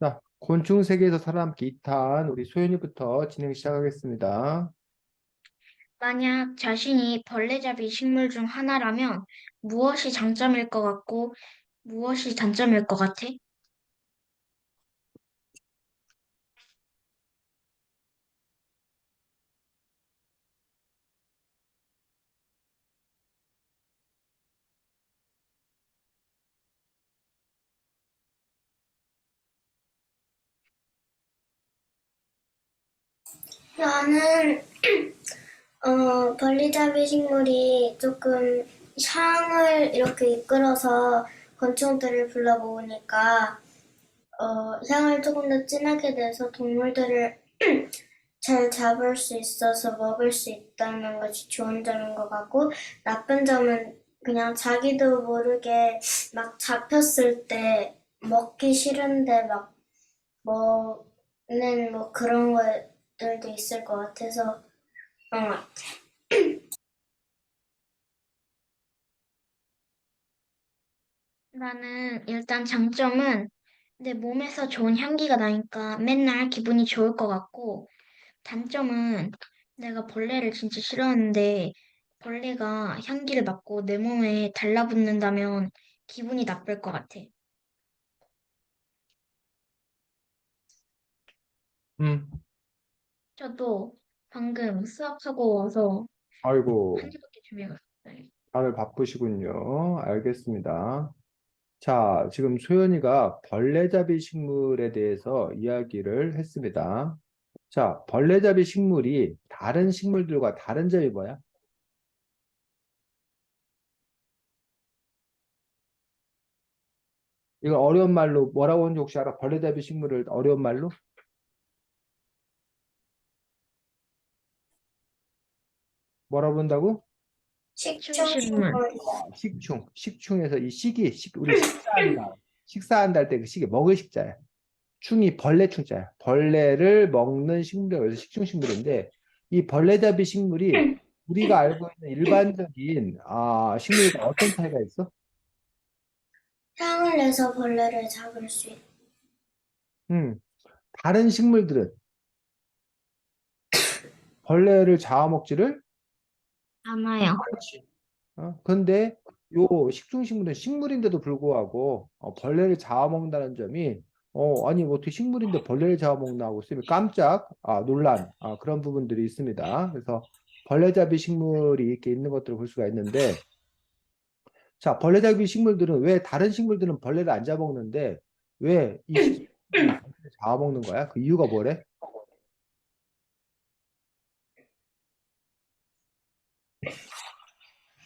자, 곤충 세계에서 살아남기 2탄 우리 소연이부터 진행 시작하겠습니다. 만약 자신이 벌레잡이 식물 중 하나라면 무엇이 장점일 것 같고 무엇이 단점일 것 같아? 나는 벌리잡이 식물이 조금 향을 이렇게 이끌어서 권총들을 불러 모으니까 향을 조금 더 진하게 내서 동물들을 잘 잡을 수 있어서 먹을 수 있다는 것이 좋은 점인 것 같고, 나쁜 점은 그냥 자기도 모르게 막 잡혔을 때 먹기 싫은데 막 먹는 뭐 그런 것들도 있을 것 같아서 어, 나는 일단 장점은 내 몸에서 좋은 향기가 나니까 맨날 기분이 좋을 것 같고, 단점은 내가 벌레를 진짜 싫어하는데 벌레가 향기를 맡고 내 몸에 달라붙는다면 기분이 나쁠 것 같아. 음, 저도 방금 수학하고 와서 한 아이고, 개밖에 준비가 없어요. 다들 바쁘시군요. 알겠습니다. 자, 지금 소연이가 벌레잡이 식물에 대해서 이야기를 했습니다. 자, 벌레잡이 식물이 다른 식물들과 다른 점이 뭐야? 이거 어려운 말로 뭐라고 하는지 혹시 알아? 벌레잡이 식물을 어려운 말로? 뭐라고 한다고? 식충식물. 식충에서 이 우리 식사한다. 식사한다 할 때 그 식이 먹을 식자야. 충이 벌레 충자야. 벌레를 먹는 식물이 그래서 식충식물인데 이 벌레잡이 식물이 우리가 알고 있는 일반적인 식물과 어떤 차이가 있어? 향을 내서 벌레를 잡을 수 있. 음, 다른 식물들은 벌레를 잡아먹지를 않아요. 않지. 근데 요 식충식물은 식물인데도 불구하고 벌레를 잡아먹는다는 점이 아니 뭐 어떻게 식물인데 벌레를 잡아먹나 하고 있으면 깜짝 놀란 그런 부분들이 있습니다. 그래서 벌레잡이 식물이 이렇게 있는 것들을 볼 수가 있는데 자 벌레잡이 식물들은 왜 다른 식물들은 벌레를 안 잡아먹는데 왜 이 식물들이 벌레를 잡아먹는 거야? 그 이유가 뭐래?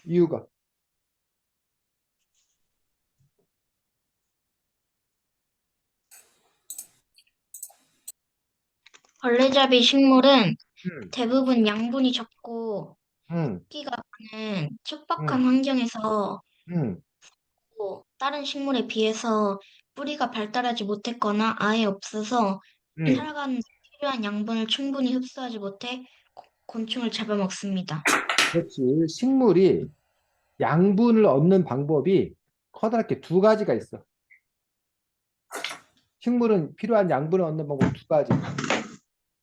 이유가 벌레잡이 식물은 음, 대부분 양분이 적고 음, 끼가 많은 척박한 음, 환경에서 음, 다른 식물에 비해서 뿌리가 발달하지 못했거나 아예 없어서 음. 살아가는 데 필요한 양분을 충분히 흡수하지 못해 곤충을 잡아먹습니다. 그렇지. 식물이 양분을 얻는 방법이 커다랗게 두 가지가 있어. 식물은 필요한 양분을 얻는 방법 두 가지.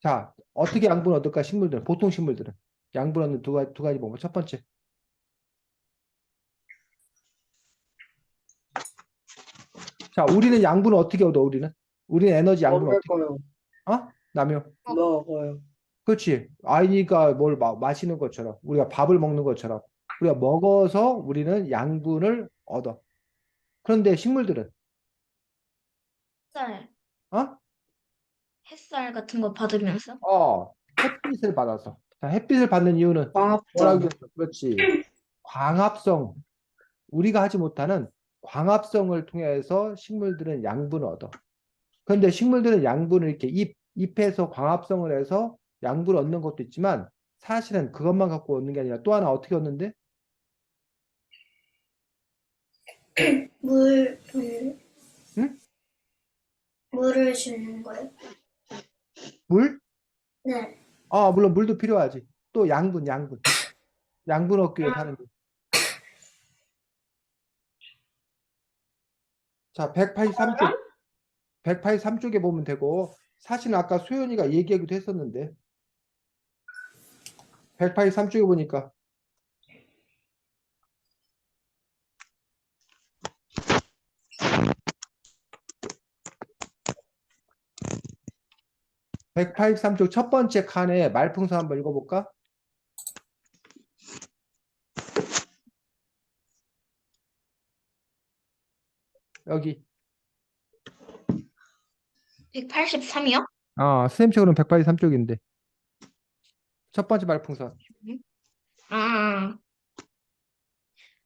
자, 어떻게 양분을 얻을까? 식물들은, 보통 식물들은. 양분 얻는 두 가지 방법. 첫 번째. 자, 우리는 양분을 어떻게 얻어, 우리는? 우리는 에너지 양분을 먹을 어떻게, 거요. 남io. 먹어요. 그렇지. 아이니까 뭘 마시는 것처럼, 우리가 밥을 먹는 것처럼, 우리가 먹어서 우리는 양분을 얻어. 그런데 식물들은, 햇살, 어? 햇살 같은 거 받으면서 햇빛을 받아서. 자, 햇빛을 받는 이유는 뭐라고 광합성. 했어? 그렇지. 광합성. 우리가 하지 못하는 광합성을 통해서 식물들은 양분을 얻어. 그런데 식물들은 양분을 이렇게 잎에서 광합성을 해서 양분을 얻는 것도 있지만 사실은 그것만 갖고 얻는 게 아니라 또 하나 어떻게 얻는데? 물, 응? 물을 주는 거예요. 물? 네. 물론 물도 필요하지. 또 양분. 양분 얻기 위해서 하는 거. 자, 183쪽. 183쪽에 보면 되고, 사실 아까 소연이가 얘기하기도 했었는데, 183쪽에 보니까 183쪽 첫 번째 칸에 말풍선 한번 읽어볼까? 여기. 183이요? 선생님 책으로는 183쪽인데. 첫 번째 말풍선. 아,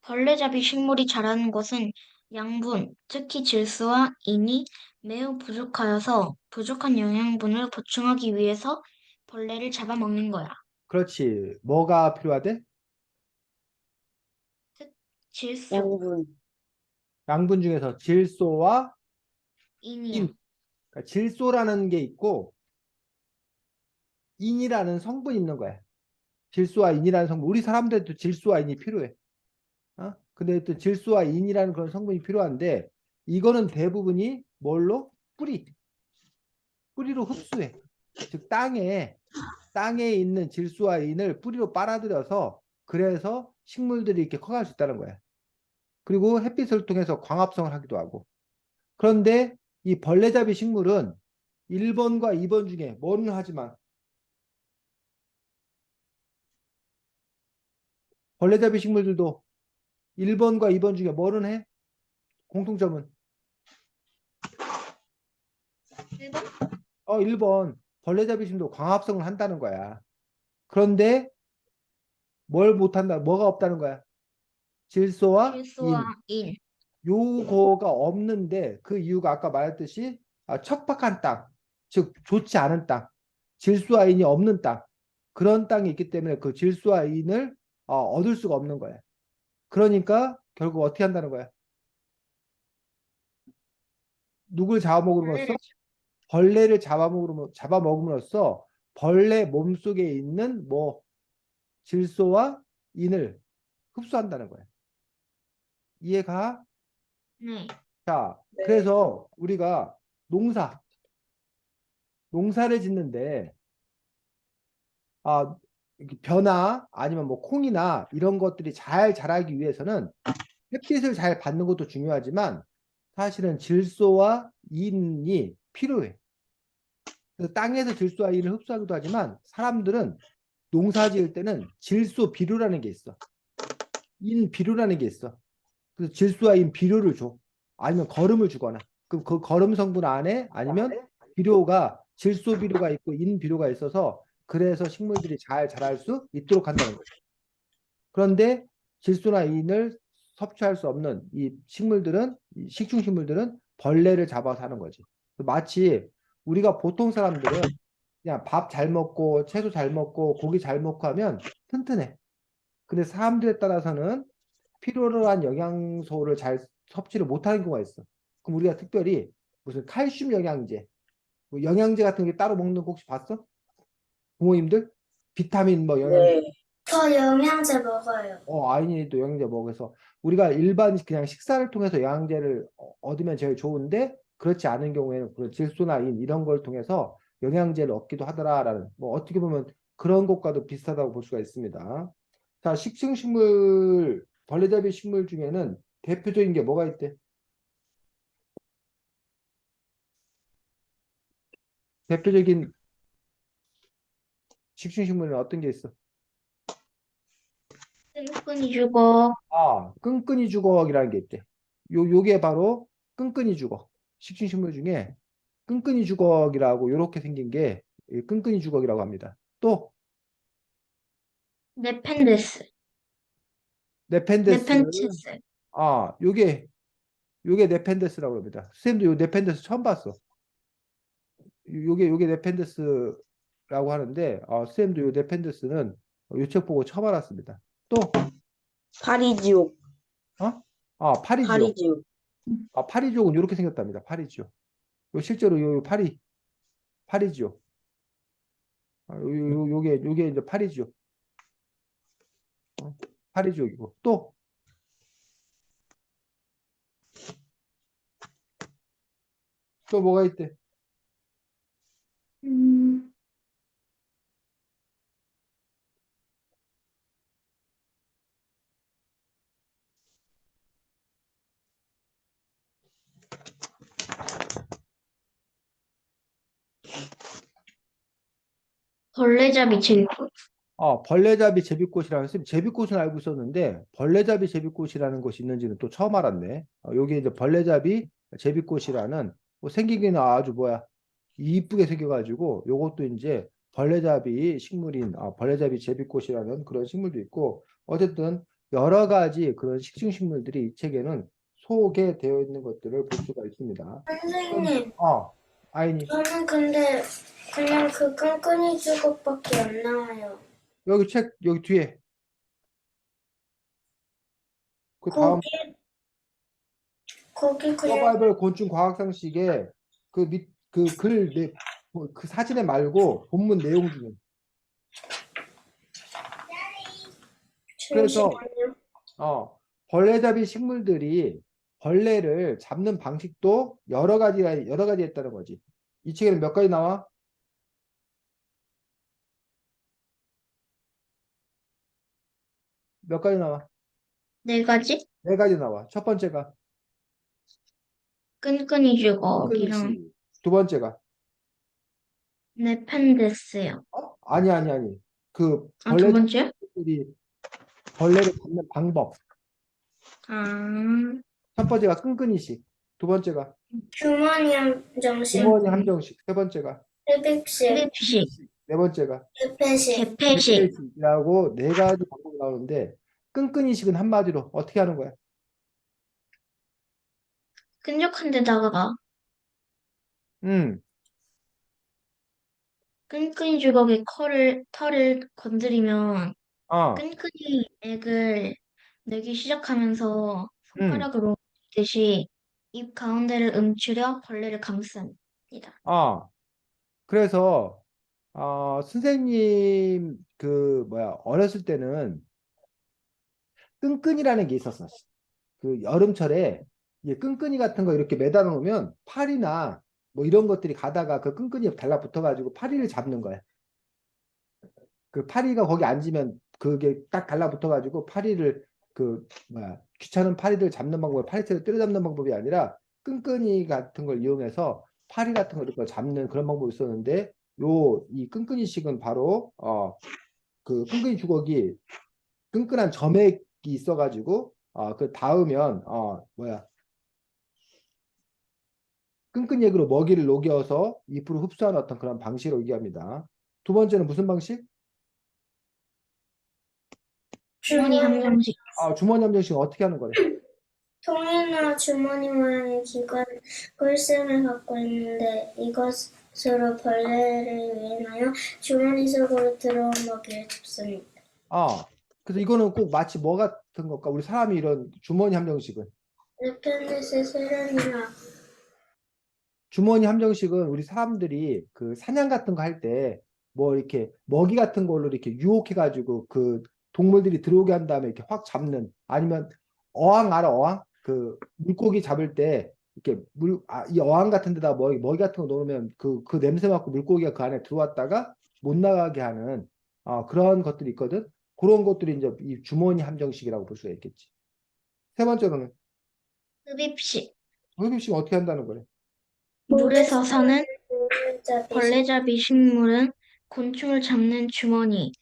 벌레잡이 식물이 자라는 곳은 양분, 특히 질소와 인이 매우 부족하여서 부족한 영양분을 보충하기 위해서 벌레를 잡아먹는 거야. 그렇지. 뭐가 필요하대? 질소, 양분. 양분 중에서 질소와 인이요. 인. 그러니까 질소라는 게 있고, 인이라는 성분이 있는 거야. 질소와 인이라는 성분. 우리 사람들도 질소와 인이 필요해. 근데 또 질소와 인이라는 그런 성분이 필요한데, 이거는 대부분이 뭘로? 뿌리로 흡수해. 즉, 땅에 있는 질소와 인을 뿌리로 빨아들여서, 그래서 식물들이 이렇게 커갈 수 있다는 거야. 그리고 햇빛을 통해서 광합성을 하기도 하고. 그런데 이 벌레잡이 식물은 1번과 2번 중에 뭐는 하지만, 벌레잡이 식물들도 1번과 2번 중에 뭐는 해? 공통점은 1번? 1번 벌레잡이 식물도 광합성을 한다는 거야. 그런데 뭘 못한다? 뭐가 없다는 거야? 질소와 질소와 인. 인. 요거가 없는데 그 이유가 아까 말했듯이 척박한 땅, 즉 좋지 않은 땅, 질소와 인이 없는 땅, 그런 땅이 있기 때문에 그 질소와 인을 얻을 수가 없는 거야. 그러니까 결국 어떻게 한다는 거야? 누굴 잡아먹음으로써? 벌레를 벌레를 잡아먹음으로써 벌레 몸속에 있는 뭐 질소와 인을 흡수한다는 거야. 이해가? 네. 자, 네. 그래서 우리가 농사를 짓는데 이렇게 벼나 아니면 뭐 콩이나 이런 것들이 잘 자라기 위해서는 햇빛을 잘 받는 것도 중요하지만 사실은 질소와 인이 필요해. 그래서 땅에서 질소와 인을 흡수하기도 하지만 사람들은 농사 지을 때는 질소 비료라는 게 있어. 인 비료라는 게 있어. 그래서 질소와 인 비료를 줘. 아니면 거름을 주거나. 그럼 그 거름 성분 안에 아니면 비료가 질소 비료가 있고 인 비료가 있어서 그래서 식물들이 잘 자랄 수 있도록 한다는 거예요. 그런데 질소나 인을 섭취할 수 없는 이 식물들은 이 식충식물들은 벌레를 잡아서 하는 거지. 마치 우리가 보통 사람들은 그냥 밥 잘 먹고 채소 잘 먹고 고기 잘 먹고 하면 튼튼해. 근데 사람들에 따라서는 필요로 한 영양소를 잘 섭취를 못하는 경우가 있어. 그럼 우리가 특별히 무슨 칼슘 영양제, 뭐 영양제 같은 게 따로 먹는 거 혹시 봤어? 부모님들? 비타민 뭐 영양제. 네. 저 영양제 먹어요. 아이니도 영양제 먹어서 우리가 일반 그냥 식사를 통해서 영양제를 얻으면 제일 좋은데 그렇지 않은 경우에는 그런 질소나 인 이런 걸 통해서 영양제를 얻기도 하더라라는 뭐 어떻게 보면 그런 것과도 비슷하다고 볼 수가 있습니다. 자, 식충식물 벌레잡이 식물 중에는 대표적인 게 뭐가 있대? 대표적인 식충식물은 어떤 게 있어? 끈끈이 주고, 끈끈이 주걱이라는 게 있대. 요게 바로 끈끈이 주걱. 식충식물 중에 끈끈이 주걱이라고 요렇게 생긴 게 끈끈이 주걱이라고 합니다. 또 네펜데스, 네펜데스. 네펜치스. 요게 네펜데스라고 합니다. 선생님도 요 네펜데스 처음 봤어. 요게 네펜데스라고 하는데 선생님도 요 네펜데스는 요 책 보고 처음 알았습니다. 또 파리지옥. 파리지옥. 파리지옥. 파리지옥은 이렇게 생겼답니다. 파리지옥. 실제로 요 파리지옥. 요게 이제 파리지옥. 파리지옥이고 또 또 뭐가 있대? 음, 벌레잡이 제비꽃. 벌레잡이 제비꽃이라는 쌤 제비꽃은 알고 있었는데 벌레잡이 제비꽃이라는 것이 있는지는 또 처음 알았네. 여기 이제 벌레잡이 제비꽃이라는 뭐 생기기는 아주 뭐야 이쁘게 생겨가지고 요것도 이제 벌레잡이 식물인 벌레잡이 제비꽃이라는 그런 식물도 있고 어쨌든 여러 가지 그런 식충식물들이 이 책에는 소개되어 있는 것들을 볼 수가 있습니다. 선생님, 아이니 저는 근데 그냥 그 끈끈이 주걱밖에 안 나와요. 여기 책 여기 뒤에 그 다음 거기, 거기 그냥 서바이벌 곤충 과학상식에 그 사진에 말고 본문 내용 중에 그래서 잠시만요. 벌레잡이 식물들이 벌레를 잡는 방식도 여러 가지 했다는 거지. 이 책에는 몇 가지 나와? 몇 가지 나와? 4가지? 네 가지 나와. 첫 번째가 끈끈이 주걱이랑 끈끈이시. 두 번째가 네펜데스요. 아니. 그 아, 두 번째요? 벌레잡이들이 벌레를 잡는 방법. 아, 첫 번째가 끈끈이식. 두 번째가 주머니 함정식, 주머니 함정식. 세 번째가 흡입식, 흡입식, 네 번째가 개폐식. 개폐식. 개폐식이라고 네 가지 방법이 나오는데 끈끈이식은 한마디로 어떻게 하는 거야? 끈적한 데다가 음, 끈끈이 주걱의 털을 건드리면 아, 끈끈이 액을 내기 시작하면서 음, 손가락으로 듯이 입 가운데를 움츠려 벌레를 감습니다. 아. 그래서 선생님 어렸을 때는 끈끈이라는 게 있었어. 그 여름철에 이 끈끈이 같은 거 이렇게 매달아 놓으면 파리나 뭐 이런 것들이 가다가 그 끈끈이에 달라붙어 가지고 파리를 잡는 거야. 그 파리가 거기 앉으면 그게 딱 달라붙어 가지고 파리를 귀찮은 파리들 잡는 방법이 파리채를 때려잡는 방법이 아니라 끈끈이 같은 걸 이용해서 파리 같은 걸 이렇게 잡는 그런 방법이 있었는데 이 끈끈이식은 바로 그 끈끈이 주걱이 끈끈한 점액이 있어가지고 그 닿으면 끈끈액으로 먹이를 녹여서 잎으로 흡수하는 어떤 그런 방식을 얘기합니다. 두 번째는 무슨 방식? 주머니 함정식. 주머니 함정식 어떻게 하는 거래? 통이나 주머니 모양의 기관을 쌤을 갖고 있는데 이것으로 벌레를 유인하여 주머니 속으로 들어온 먹이를 잡습니다. 그래서 이거는 꼭 마치 뭐 같은 걸까? 우리 사람이 이런 주머니 함정식은 네펜데스 세련이나 주머니 함정식은 우리 사람들이 그 사냥 같은 거 할 때 뭐 이렇게 먹이 같은 걸로 이렇게 유혹해가지고 그 동물들이 들어오게 한 다음에 이렇게 확 잡는 아니면 어항 알아? 어항? 그 물고기 잡을 때 이렇게 이 어항 같은 데다 먹이 같은 거 넣으면 그 냄새 맡고 물고기가 그 안에 들어왔다가 못 나가게 하는 그런 것들이 있거든. 그런 것들이 이제 이 주머니 함정식이라고 볼 수가 있겠지. 세 번째로는 흡입식. 흡입식 어떻게 한다는 거래? 물에서 사는 동물잡이 벌레잡이 식물은 곤충을 잡는 주머니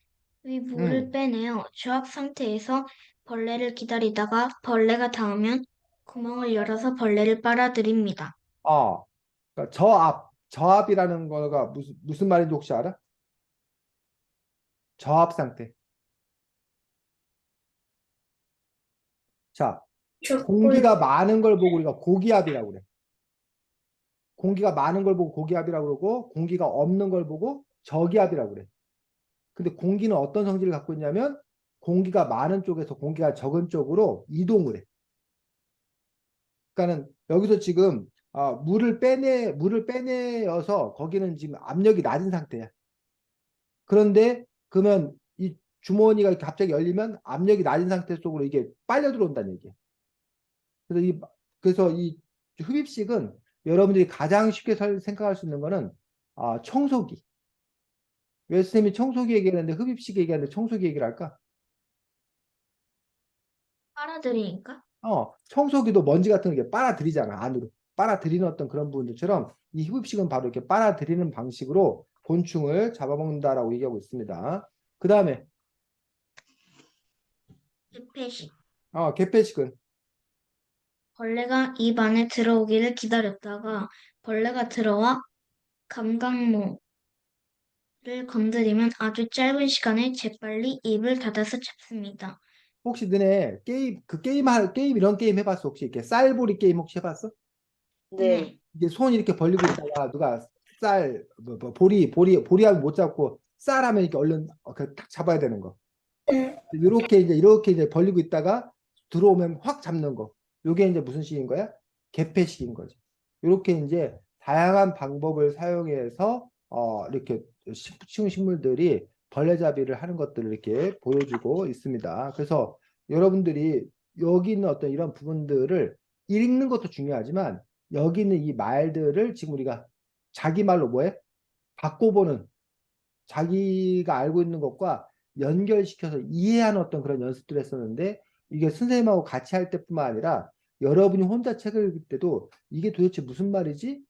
위 물을 음. 빼내어 주압 상태에서 벌레를 기다리다가 벌레가 닿으면 구멍을 열어서 벌레를 빨아들입니다. 그러니까 저압이라는 거가 무슨 말인지 혹시 알아? 저압 상태. 자, 족골 공기가 많은 걸 보고 우리가 고기압이라고 그래. 공기가 많은 걸 보고 고기압이라고 그러고 공기가 없는 걸 보고 저기압이라고 그래. 근데 공기는 어떤 성질을 갖고 있냐면 공기가 많은 쪽에서 공기가 적은 쪽으로 이동을 해. 그러니까는 여기서 지금 물을 빼내어서 거기는 지금 압력이 낮은 상태야. 그런데 그러면 이 주머니가 이렇게 갑자기 열리면 압력이 낮은 상태 속으로 이게 빨려 들어온다는 얘기예요. 그래서 이 흡입식은 여러분들이 가장 쉽게 생각할 수 있는 거는 청소기. 왜 선생님이 청소기 얘기했는데 흡입식 얘기하는데 청소기 얘기를 할까? 빨아들이니까? 청소기도 먼지 같은 거 이렇게 빨아들이잖아, 안으로. 빨아들이는 어떤 그런 부분들처럼 이 흡입식은 바로 이렇게 빨아들이는 방식으로 곤충을 잡아먹는다라고 얘기하고 있습니다. 그 다음에, 개폐식. 개폐식은, 벌레가 입 안에 들어오기를 기다렸다가 벌레가 들어와 감각모를 건드리면 아주 짧은 시간에 재빨리 입을 닫아서 잡습니다. 혹시 너네 게임, 이런 게임 해봤어? 혹시 이렇게 쌀보리 게임 혹시 해봤어? 네. 이게 손 이렇게 벌리고 있다가 누가 보리하고 못 잡고 쌀 하면 이렇게 얼른 딱 잡아야 되는 거. 네. 이렇게 이제 벌리고 있다가 들어오면 확 잡는 거. 요게 이제 무슨 식인 거야? 개폐식인 거지. 이렇게 이제 다양한 방법을 사용해서 이렇게 식물들이 벌레잡이를 하는 것들을 이렇게 보여주고 있습니다. 그래서 여러분들이 여기 있는 어떤 이런 부분들을 읽는 것도 중요하지만 여기 있는 이 말들을 지금 우리가 자기 말로 뭐해? 바꿔보는 자기가 알고 있는 것과 연결시켜서 이해하는 어떤 그런 연습들을 했었는데 이게 선생님하고 같이 할 때뿐만 아니라 여러분이 혼자 책을 읽을 때도 이게 도대체 무슨 말이지?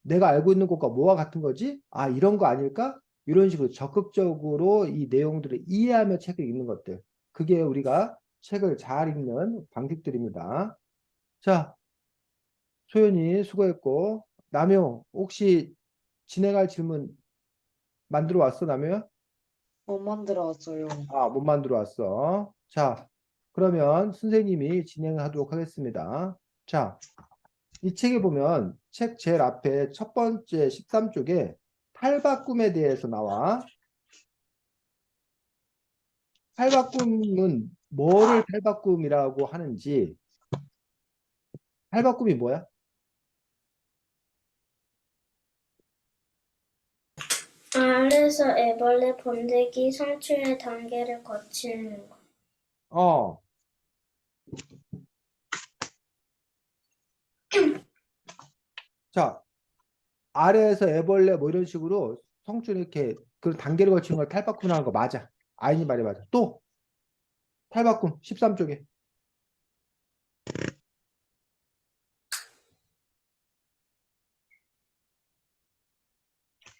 내가 알고 있는 것과 뭐와 같은 거지? 이런 거 아닐까? 이런 식으로 적극적으로 이 내용들을 이해하며 책을 읽는 것들. 그게 우리가 책을 잘 읽는 방식들입니다. 자, 소연이 수고했고, 남효, 혹시 진행할 질문 만들어 왔어, 남효야? 못 만들어 왔어요. 못 만들어 왔어. 자, 그러면 선생님이 진행하도록 하겠습니다. 자, 이 책에 보면 책 제일 앞에 첫 번째 13쪽에 탈바꿈에 대해서 나와. 탈바꿈은 뭐를 탈바꿈이라고 하는지, 탈바꿈이 뭐야? 알에서 애벌레 번데기 성충의 단계를 거치는 것. 어, 자, 아래에서 애벌레 뭐 이런 식으로 성충 이렇게 그런 단계를 거치는 걸 탈바꿈이라는 거 맞아. 아이니 말이 맞아. 또 탈바꿈 13쪽에.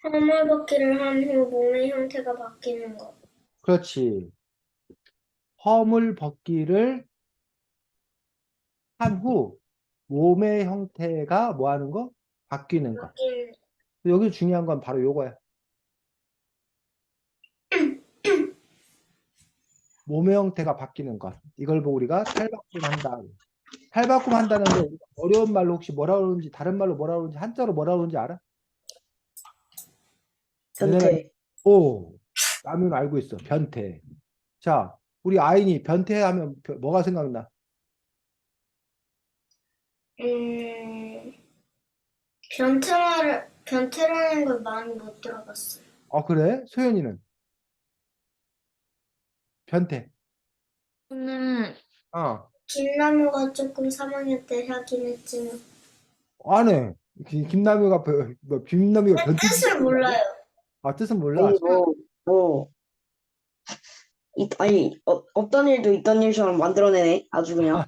허물벗기를 한 후 몸의 형태가 바뀌는 것. 그렇지. 허물 벗기를 한 후 몸의 형태가 뭐 하는 거? 바뀌는 거. 바뀌는 여기 중요한 건 바로 요거야. 몸의 형태가 바뀌는 것. 이걸 보고 우리가 탈바꿈한다. 탈바꿈한다는데 우리가 어려운 말로 혹시 뭐라 그러는지 다른 말로 뭐라 그러는지 한자로 뭐라 그러는지 알아? 너네가 변태. 나는 알고 있어. 변태. 자, 우리 아인이 변태하면 뭐가 생각나? 음, 변태라는 걸 많이 못 들어봤어요. 그래? 소연이는 변태. 저는 어, 김나무가 조금 3학년 때 하긴 했지만 안 해. 김남규가 변태 뜻을 몰라요. 뜻은 몰라. 아니, 없던 일도 있던 일처럼 만들어내네. 아주 그냥.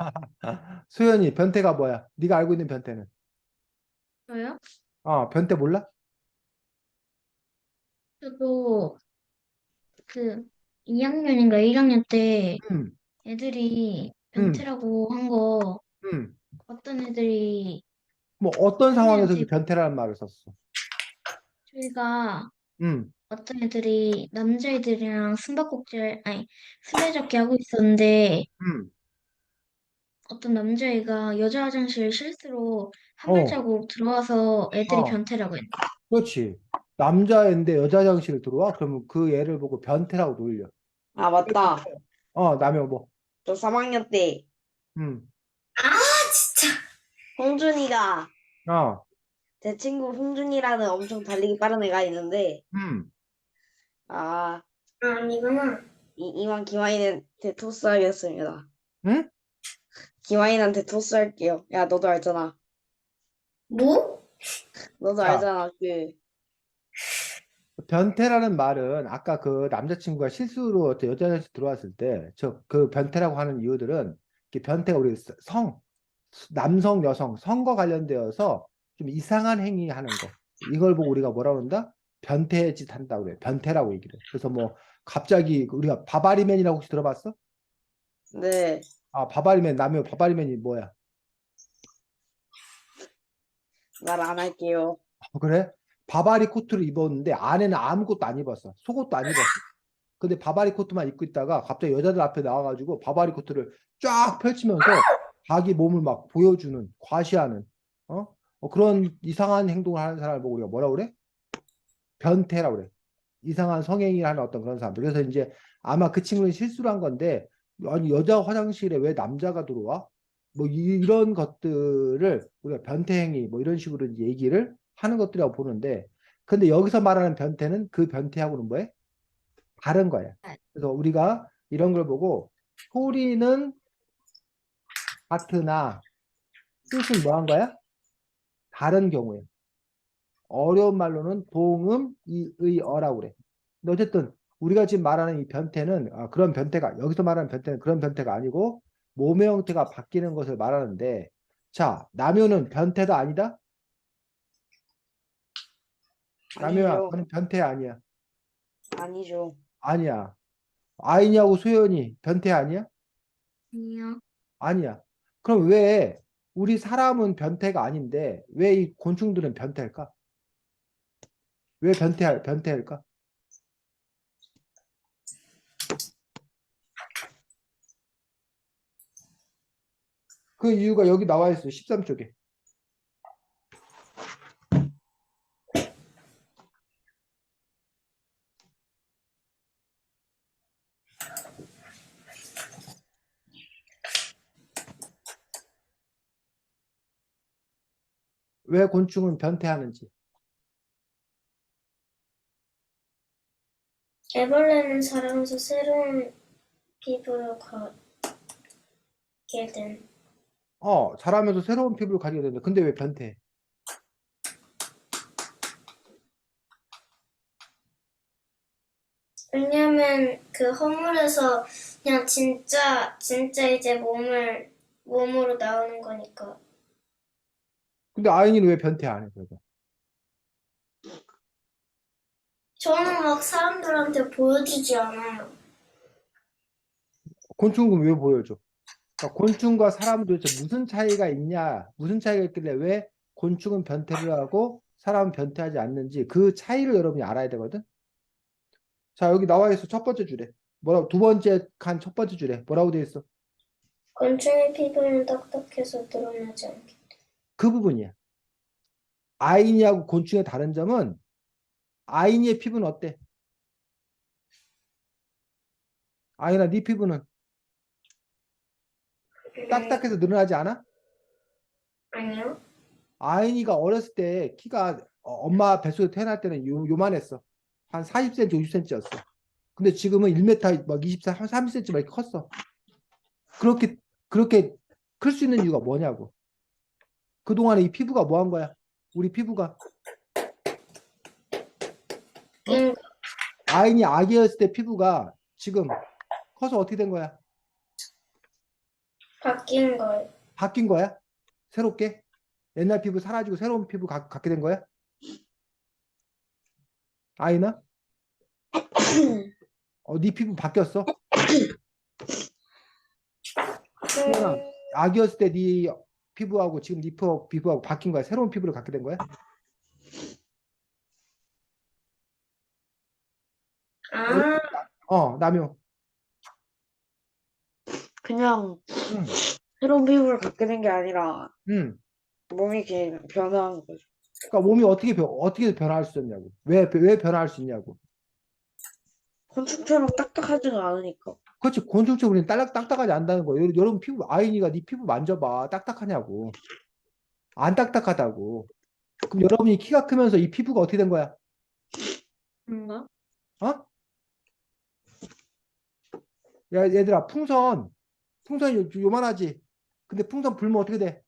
소연이 변태가 뭐야? 네가 알고 있는 변태는? 저요? 변태 몰라? 저도 그 2학년인가 1학년 때 음, 애들이 음, 변태라고 한 거 음. 어떤 애들이 뭐 어떤 상황에서 그 선생님한테 변태라는 말을 썼어? 저희가 음, 어떤 애들이 남자애들이랑 술래잡기 하고 있었는데 음. 어떤 남자애가 여자 화장실 실수로 한 어, 발자국 들어와서 애들이 어, 변태라고 했는데 그렇지. 남자애인데 여자 화장실에 들어와? 그러면 그 애를 보고 변태라고 놀려. 아, 맞다. 남의 뭐, 저 3학년 때 음, 진짜. 홍준이가 어, 제 친구 홍준이라는 엄청 달리기 빠른 애가 있는데 음. 아, 아니구나. 이만 기와이한테 토스하겠습니다. 응? 기와이한테 토스할게요. 야, 너도 알잖아. 뭐? 너도 자, 알잖아. 그 변태라는 말은 아까 그 남자친구가 실수로 어떤 여자 화장실 들어왔을 때 저 그 변태라고 하는 이유들은 이렇게 변태가 우리 남성, 여성, 성과 관련되어서 좀 이상한 행위하는 거. 이걸 보고 우리가 뭐라고 그런다? 변태 짓 한다고 그래. 변태라고 얘기를 해. 그래서 뭐 갑자기 우리가 바바리맨이라고 혹시 들어봤어? 네. 아, 바바리맨, 남의 바바리맨이 뭐야? 말 안 할게요. 그래? 바바리 코트를 입었는데 안에는 아무것도 안 입었어. 속옷도 안 입었어. 근데 바바리 코트만 입고 있다가 갑자기 여자들 앞에 나와가지고 바바리 코트를 쫙 펼치면서 자기 몸을 막 보여주는, 과시하는, 어? 그런 이상한 행동을 하는 사람을 보고 우리가 뭐라 그래? 변태라고 그래. 이상한 성행위를 하는 어떤 그런 사람들. 그래서 이제 아마 그 친구는 실수를 한 건데, 아니, 여자 화장실에 왜 남자가 들어와? 뭐 이런 것들을 우리가 변태행위 뭐 이런 식으로 이제 얘기를 하는 것들이라고 보는데, 근데 여기서 말하는 변태는 그 변태하고는 뭐해? 다른 거야. 그래서 우리가 이런 걸 보고 소리는 같으나 뜻은 뭐 한 거야? 다른 경우에. 어려운 말로는 동음, 이의, 어라고 그래. 근데 어쨌든 우리가 지금 말하는 이 변태는 그런 변태가 여기서 말하는 변태는 그런 변태가 아니고 몸의 형태가 바뀌는 것을 말하는데 자, 남효는 변태다 아니다? 남효야, 아니죠. 너는 변태 아니야. 아니죠. 아니야. 아이냐고 소연이 변태 아니야? 아니요. 아니야. 그럼 왜 우리 사람은 변태가 아닌데 왜 이 곤충들은 변태일까? 왜 변태일까? 그 이유가 여기 나와 있어. 13쪽에. 왜 곤충은 변태하는지. 애벌레는 자라면서 새로운 피부를 갖게 된. 자라면서 새로운 피부를 가지게 되는데 근데 왜 변태? 왜냐면 그 허물에서 그냥 진짜 이제 몸으로 나오는 거니까. 근데 아인이는 왜 변태 안 해? 그거? 저는 막 사람들한테 보여주지 않아요. 곤충은 왜 보여줘? 그러니까 곤충과 사람은 도대체 무슨 차이가 있냐? 무슨 차이가 있길래 왜 곤충은 변태를 하고 사람은 변태하지 않는지 그 차이를 여러분이 알아야 되거든. 자, 여기 나와 있어. 첫 번째 줄에. 뭐라고 두 번째 칸 첫 번째 줄에 뭐라고 돼 있어? 곤충의 피부는 딱딱해서 드러나지 않게. 그 부분이야. 아이니하고 곤충의 다른 점은 아이니의 피부는 어때? 아이나 네 피부는 딱딱해서 늘어나지 않아? 아니요. 아이니가 어렸을 때 키가 엄마 뱃속에 태어날 때는 요만했어. 한 40cm, 50cm였어. 근데 지금은 1m 막 24, 30cm 막 이렇게 컸어. 그렇게 그렇게 클 수 있는 이유가 뭐냐고. 그동안에 이 피부가 뭐 한 거야? 우리 피부가 어? 낀 아이니 아기였을 때 피부가 지금 커서 어떻게 된 거야? 바뀐 거예요. 바뀐 거야? 새롭게? 옛날 피부 사라지고 새로운 피부 갖게 된 거야? 아이나? 네 피부 바뀌었어? 소연아, 음, 아기였을 때 네 피부하고 지금 네 피부하고 바뀐 거야? 새로운 피부를 갖게 된 거야? 아, 남용. 그냥 응, 새로운 피부를 갖게 된 게 아니라 응. 몸이 그냥 변화한 거죠. 그러니까 몸이 어떻게 변화할 수 있냐고. 왜 변화할 수 있냐고. 곤충처럼 딱딱하지가 않으니까. 그렇지. 곤충처럼 우리는 딱딱하지 않다는 거예요. 여러분 피부, 아이니가 네 피부 만져봐. 딱딱하냐고. 안 딱딱하다고. 그럼 여러분이 키가 크면서 이 피부가 어떻게 된 거야? 뭔가? 어? 야, 얘들아, 풍선이 요만하지? 근데 풍선 불면 어떻게 돼?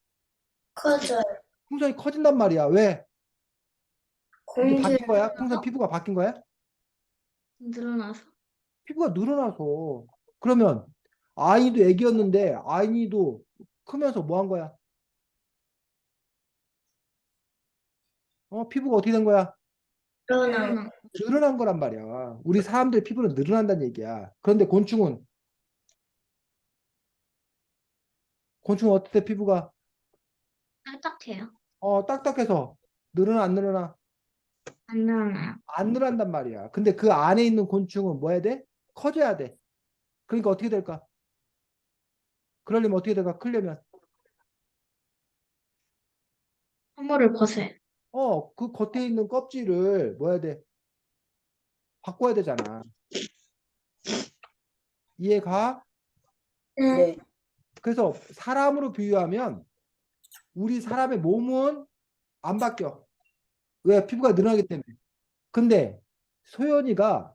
커져요. 풍선이 커진단 말이야. 왜? 이게 공기 바뀐 거야? 풍선 피부가 바뀐 거야? 늘어나서. 피부가 늘어나서. 그러면 아이도 애기였는데 아이도 크면서 뭐 한 거야? 피부가 어떻게 된 거야? 늘어나. 늘어나. 늘어난 거란 말이야. 우리 사람들의 피부는 늘어난다는 얘기야. 그런데 곤충은 어때 피부가? 딱딱해요. 딱딱해서 늘어나 안 늘어나? 안 늘어나요. 안 늘어난단 말이야. 근데 그 안에 있는 곤충은 뭐 해야 돼? 커져야 돼. 그러니까 어떻게 될까? 그러려면 어떻게 될까? 크려면 허물을 벗어요. 그 겉에 있는 껍질을 뭐 해야 돼? 바꿔야 되잖아. 이해가? 네. 네. 그래서 사람으로 비유하면 우리 사람의 몸은 안 바뀌어. 왜? 피부가 늘어나기 때문에. 근데 소연이가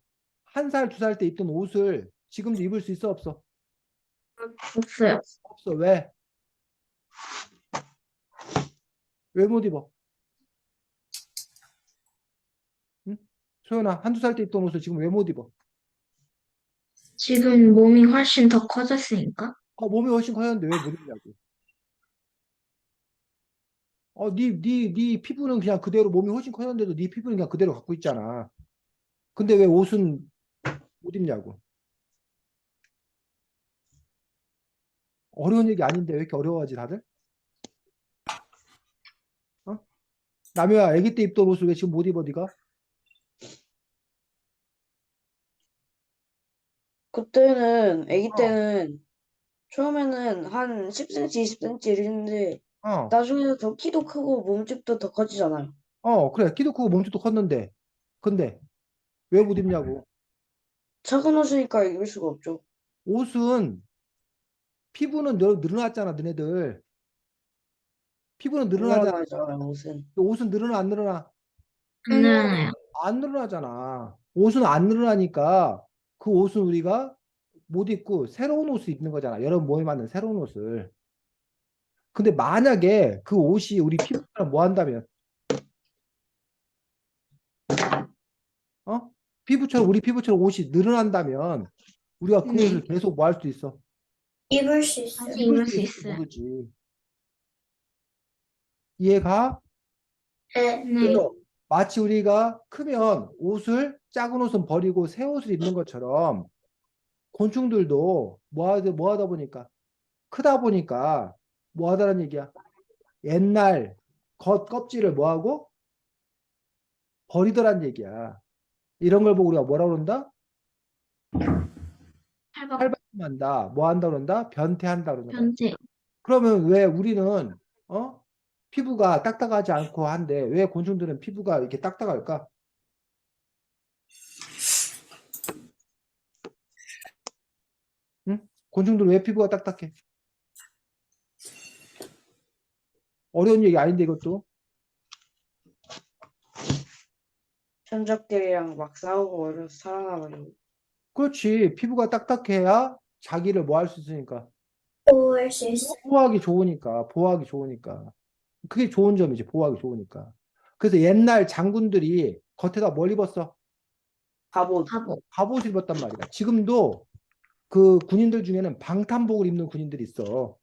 1살, 2살 때 입던 옷을 지금도 입을 수 있어? 없어? 없어요. 없어. 왜? 왜 못 입어? 응? 소연아, 1~2살 때 입던 옷을 지금 왜 못 입어? 지금 몸이 훨씬 더 커졌으니까. 몸이 훨씬 커졌는데 왜 못 입냐고. 네 피부는 그냥 그대로 몸이 훨씬 커졌는데도 네 피부는 그냥 그대로 갖고 있잖아. 근데 왜 옷은 못 입냐고. 어려운 얘기 아닌데 왜 이렇게 어려워하지 다들? 어? 남이야, 아기 때 입던 옷을 왜 지금 못 입어 네가? 그때는, 아기 때는, 처음에는 한 10cm, 20cm 이랬는데, 어, 나중에 더 키도 크고 몸집도 더 커지잖아요. 그래. 키도 크고 몸집도 컸는데. 근데 왜 못 입냐고. 작은 옷이니까 입을 수가 없죠. 옷은 피부는 늘어났잖아, 너네들. 피부는 안 늘어나잖아. 늘어나잖아요, 옷은. 옷은 늘어나 안 늘어나? 안 늘어나요. 안 늘어나잖아. 옷은 안 늘어나니까 그 옷은 우리가 못 입고 새로운 옷을 입는 거잖아. 여러분 몸에 맞는 새로운 옷을. 근데 만약에 그 옷이 우리 피부처럼 뭐 한다면, 어? 우리 피부처럼 옷이 늘어난다면 우리가 그 네. 옷을 계속 뭐 할 수 있어? 입을 수 있어요. 다시 입을 입을 수 수 있을지 있어요. 모르지. 이해가? 네. 네. 그래서 마치 우리가 크면 작은 옷은 버리고 새 옷을 입는 것처럼 곤충들도 뭐 하다 보니까 크다 보니까 뭐 하다는 얘기야. 옛날 껍질을 뭐 하고 버리더란 얘기야. 이런 걸 보고 우리가 뭐라 그런다? 탈박 탈바꿈한다. 뭐 한다 그런다? 변태한다 그러는 거야. 변태. 그러면 왜 우리는 피부가 딱딱하지 않고 한데 왜 곤충들은 피부가 이렇게 딱딱할까? 응? 곤충들은 왜 피부가 딱딱해? 어려운 얘기 아닌데 이것도. 천적들이랑 막 싸우고 어려서 살아나가지고. 그렇지. 피부가 딱딱해야 자기를 뭐 할 수 있으니까. 보호할 수 있어요. 보호하기 좋으니까. 그게 좋은 점이지. 보호하기 좋으니까. 그래서 옛날 장군들이 겉에다 뭘 입었어? 갑옷. 바보. 갑옷을 입었단 말이야. 지금도 그 군인들 중에는 방탄복을 입는 군인들이 있어.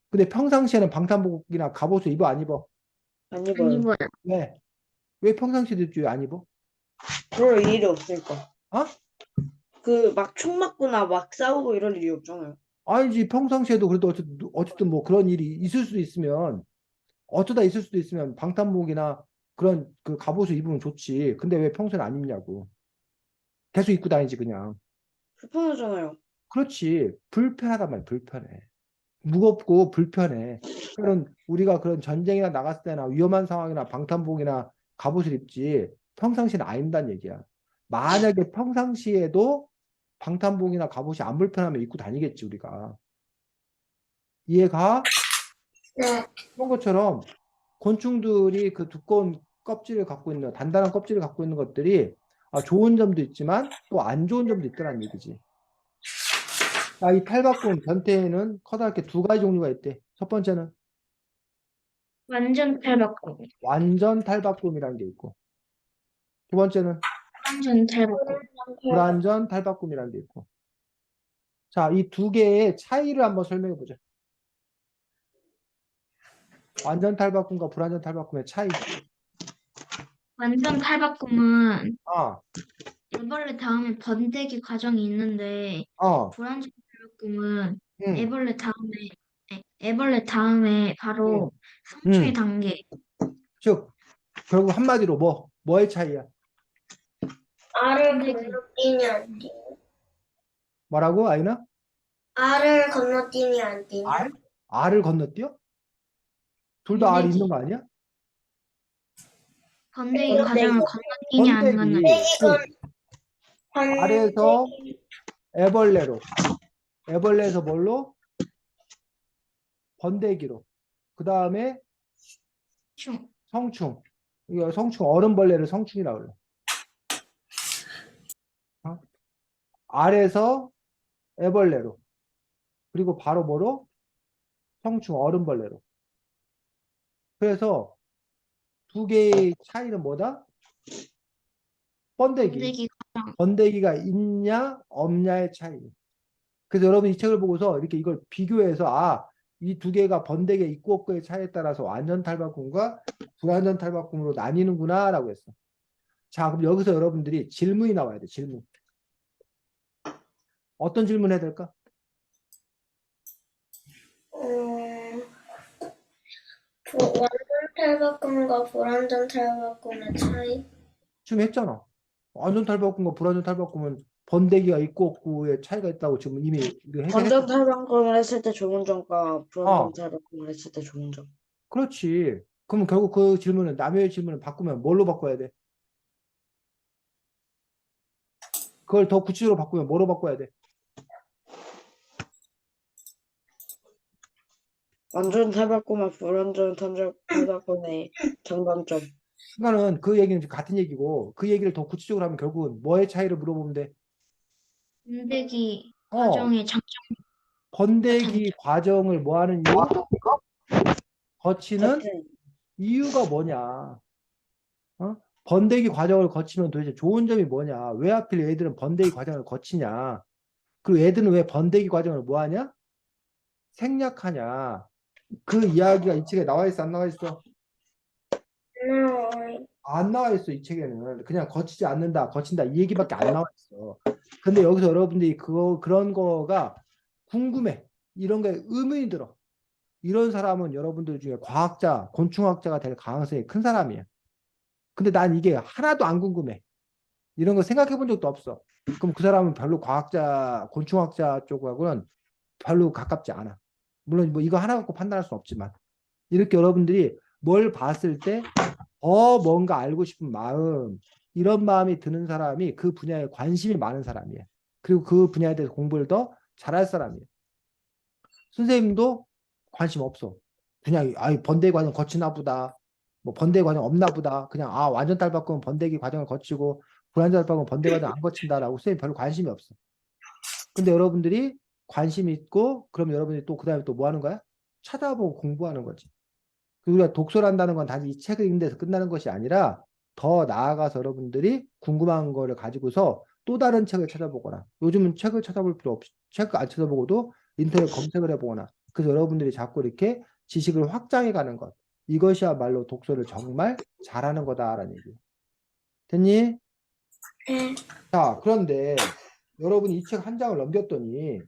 근데 평상시에는 방탄복이나 갑옷을 입어 안 입어? 안 안 입어요. 입어요. 왜? 왜 평상시에도 입지 왜 안 입어? 그럴 일이 없으니까. 어? 그 막 총 맞거나 막 싸우고 이럴 일이 없잖아요. 아니지. 평상시에도 그래도 어쨌든 뭐 그런 일이 있을 수도 있으면 어쩌다 있을 수도 있으면 방탄복이나 그런 그 갑옷을 입으면 좋지. 근데 왜 평소에 안 입냐고. 계속 입고 다니지 그냥. 불편하잖아요. 그렇지. 불편하단 말이야. 불편해. 무겁고 불편해. 그런 우리가 그런 전쟁이나 나갔을 때나 위험한 상황이나 방탄복이나 갑옷을 입지 평상시에는 안 입는다는 얘기야. 만약에 평상시에도 방탄복이나 갑옷이 안 불편하면 입고 다니겠지 우리가. 이해가? 네. 그런 것처럼 곤충들이 그 두꺼운 껍질을 갖고 있는 단단한 껍질을 갖고 있는 것들이 좋은 점도 있지만 또 안 좋은 점도 있다는 얘기지. 이 탈바꿈 변태에는 커다랗게 두 가지 종류가 있대. 첫 번째는 완전 탈바꿈. 완전 탈바꿈이라는 게 있고, 두 번째는 완전 탈바꿈. 불완전 탈바꿈이라는 게 있고. 자, 이 두 개의 차이를 한번 설명해 보자. 완전 탈바꿈과 불완전 탈바꿈의 차이. 완전 탈바꿈은 아, 애벌레 다음에 번데기 과정이 있는데 어, 불완전 탈바꿈은 응, 애벌레 다음에 응, 바로 성충의 응. 단계. 즉, 결국 한마디로 뭐의 차이야? 알을 번데기. 건너뛰니 안 뛰니? 뭐라고, 아이나? 알을 건너뛰니 안 뛰니? 알? 알을 건너뛰어? 둘 다 알이 있는 거 아니야? 번데기 번데기. 과정을 건너뛰니 안 건너뛰니. 번데기, 즉, 번데기. 알에서 애벌레로, 애벌레에서 뭘로? 번데기로. 그 다음에 충. 성충. 이거 성충, 어른벌레를 성충이라고 그래. 어? 알에서 애벌레로. 그리고 바로 뭐로? 성충, 어른벌레로. 그래서 두 개의 차이는 뭐다? 번데기. 번데기 과정. 번데기가 있냐, 없냐의 차이. 그래서 여러분 이 책을 보고서 이렇게 이걸 비교해서, 아, 이 두 개가 번데기에 있고 없고의 차이에 따라서 완전 탈바꿈과 불완전 탈바꿈으로 나뉘는구나, 라고 했어. 자, 그럼 여기서 여러분들이 질문이 나와야 돼, 질문. 어떤 질문 해야 될까? 완전 탈바꿈과 불완전 탈바꿈의 차이? 지금 했잖아. 완전 탈바꿈과 불완전 탈바꿈은 번데기가 있고 없고의 차이가 있다고 지금 이미 해결했어. 완전 탈바꿈을 했을 때 좋은 점과 불완전 어, 탈바꿈을 했을 때 좋은 점. 그렇지. 그럼 결국 그 질문은, 남의 질문을 바꾸면 뭘로 바꿔야 돼? 그걸 더 구체적으로 바꾸면 뭐로 바꿔야 돼? 완전 탈바꿈과 불완전 탈바꿈의 장단점. 그러니까는 그 얘기는 지금 같은 얘기고, 그 얘기를 더 구체적으로 하면 결국은 뭐의 차이를 물어보면 돼? 번데기 어, 과정의 장점과 번데기 단점. 과정을 뭐 하는 이유? 거치는 같은 이유가 뭐냐? 어? 번데기 과정을 거치면 도대체 좋은 점이 뭐냐? 왜 하필 애들은 번데기 과정을 거치냐? 그리고 애들은 왜 번데기 과정을 뭐 하냐? 생략하냐? 그 이야기가 이 책에 나와 있어, 안 나와 있어? 안 나와 있어, 이 책에는. 그냥 거치지 않는다, 거친다, 이 얘기밖에 안 나와 있어. 근데 여기서 여러분들이 그런 거가 궁금해. 이런 거에 의문이 들어. 이런 사람은 여러분들 중에 과학자, 곤충학자가 될 가능성이 큰 사람이야. 근데 난 이게 하나도 안 궁금해. 이런 거 생각해 본 적도 없어. 그럼 그 사람은 별로 과학자, 곤충학자 쪽하고는 별로 가깝지 않아. 물론 뭐 이거 하나 갖고 판단할 수는 없지만. 이렇게 여러분들이 뭘 봤을 때 더 뭔가 알고 싶은 마음, 이런 마음이 드는 사람이 그 분야에 관심이 많은 사람이에요. 그리고 그 분야에 대해서 공부를 더 잘할 사람이에요. 선생님도 관심 없어. 그냥 번데기 과정 거치나 보다. 뭐 번데기 과정 없나 보다. 그냥 완전 탈바꿈은 번데기 과정을 거치고 불완전 탈바꿈은 번데기 과정 안 거친다라고 선생님 별로 관심이 없어. 근데 여러분들이 관심이 있고 그럼 여러분들이 또 그다음에 또 뭐 하는 거야? 찾아보고 공부하는 거지. 우리가 독서한다는 건 단지 이 책을 읽는 데서 끝나는 것이 아니라 더 나아가서 여러분들이 궁금한 거를 가지고서 또 다른 책을 찾아보거나, 요즘은 책을 찾아볼 필요 없이 책 안 찾아보고도 인터넷 검색을 해보거나, 그래서 여러분들이 자꾸 이렇게 지식을 확장해 가는 것, 이것이야말로 독서를 정말 잘하는 거다라는 얘기예요. 됐니? 네. 자, 그런데 여러분이 이 책 한 장을 넘겼더니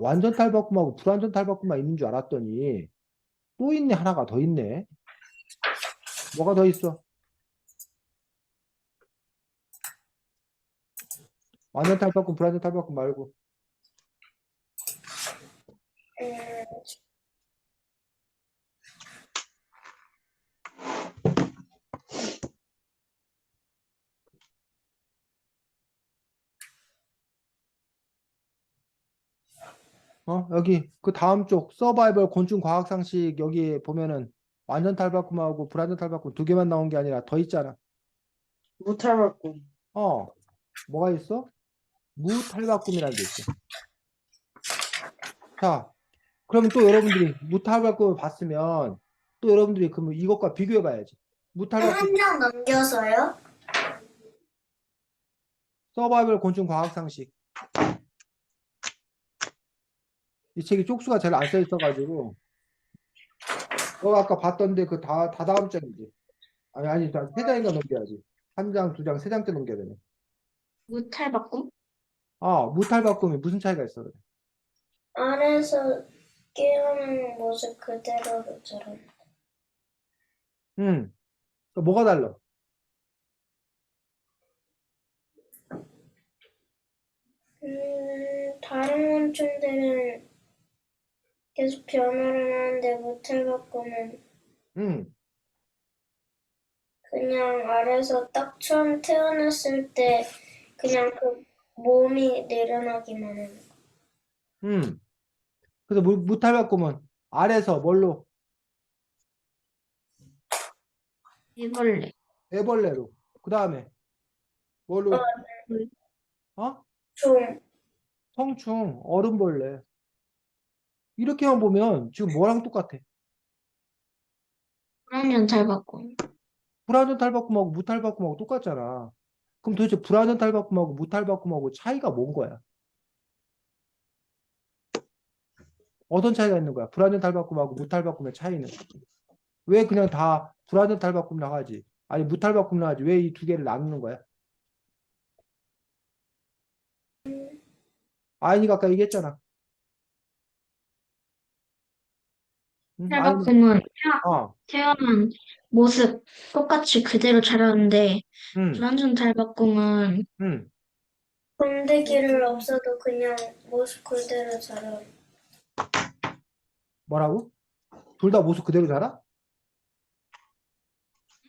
완전 탈바꿈하고 불완전 탈바꿈만 있는 줄 알았더니 또 있네, 하나가 더 있네. 뭐가 더 있어? 완전 탈바꿈, 불완전 탈바꿈 말고. 여기 그 다음 쪽 서바이벌 곤충 과학 상식 여기 보면은 완전 탈바꿈하고 불완전 탈바꿈 두 개만 나온 게 아니라 더 있잖아. 무탈바꿈. 뭐가 있어? 무탈바꿈이라는 게 있어. 자, 그러면 또 여러분들이 무탈바꿈을 봤으면 또 여러분들이 그러면 이것과 비교해 봐야지. 무탈바꿈 한 장 넘겨서요? 서바이벌 곤충 과학 상식. 이 책이 쪽수가 제일 안 써 있어가지고 너가 아까 봤던데 그 다음 장이지. 아니 세 장인가 넘겨야지. 한 장, 두 장, 세 장째 넘겨야 되네. 무탈바꿈? 아, 무탈바꿈이 무슨 차이가 있어? 그래. 안에서 깨어나는 모습 그대로로 저런. 뭐가 달라? 다른 곤충들은 계속 변화를 하는데 무탈바꿈은 음, 그냥 알에서 딱 처음 태어났을 때 그냥 그 몸이 내려나기만 해요. 그래서 무탈바꿈은 알에서 뭘로? 애벌레. 애벌레로. 그 다음에 뭘로? 어? 좀 성충, 얼음벌레. 이렇게만 보면 지금 뭐랑 똑같아? 불완전 탈바꿈. 불완전 탈바꿈하고 무탈바꿈하고 똑같잖아. 그럼 도대체 불완전 탈바꿈하고 무탈바꿈하고 차이가 뭔 거야? 어떤 차이가 있는 거야? 불완전 탈바꿈하고 무탈바꿈의 차이는? 왜 그냥 다 불완전 탈바꿈 나가지? 아니 무탈바꿈 나가지? 왜 이 두 개를 나누는 거야? 아이니가 아까 얘기했잖아. 응? 아이니, 탈바꿈은 어, 태어난 모습 똑같이 그대로 자라는데 응, 불완전 탈바꿈은 응. 번데기를 없어도 그냥 모습 그대로 자라. 뭐라고? 둘 다 모습 그대로 자라?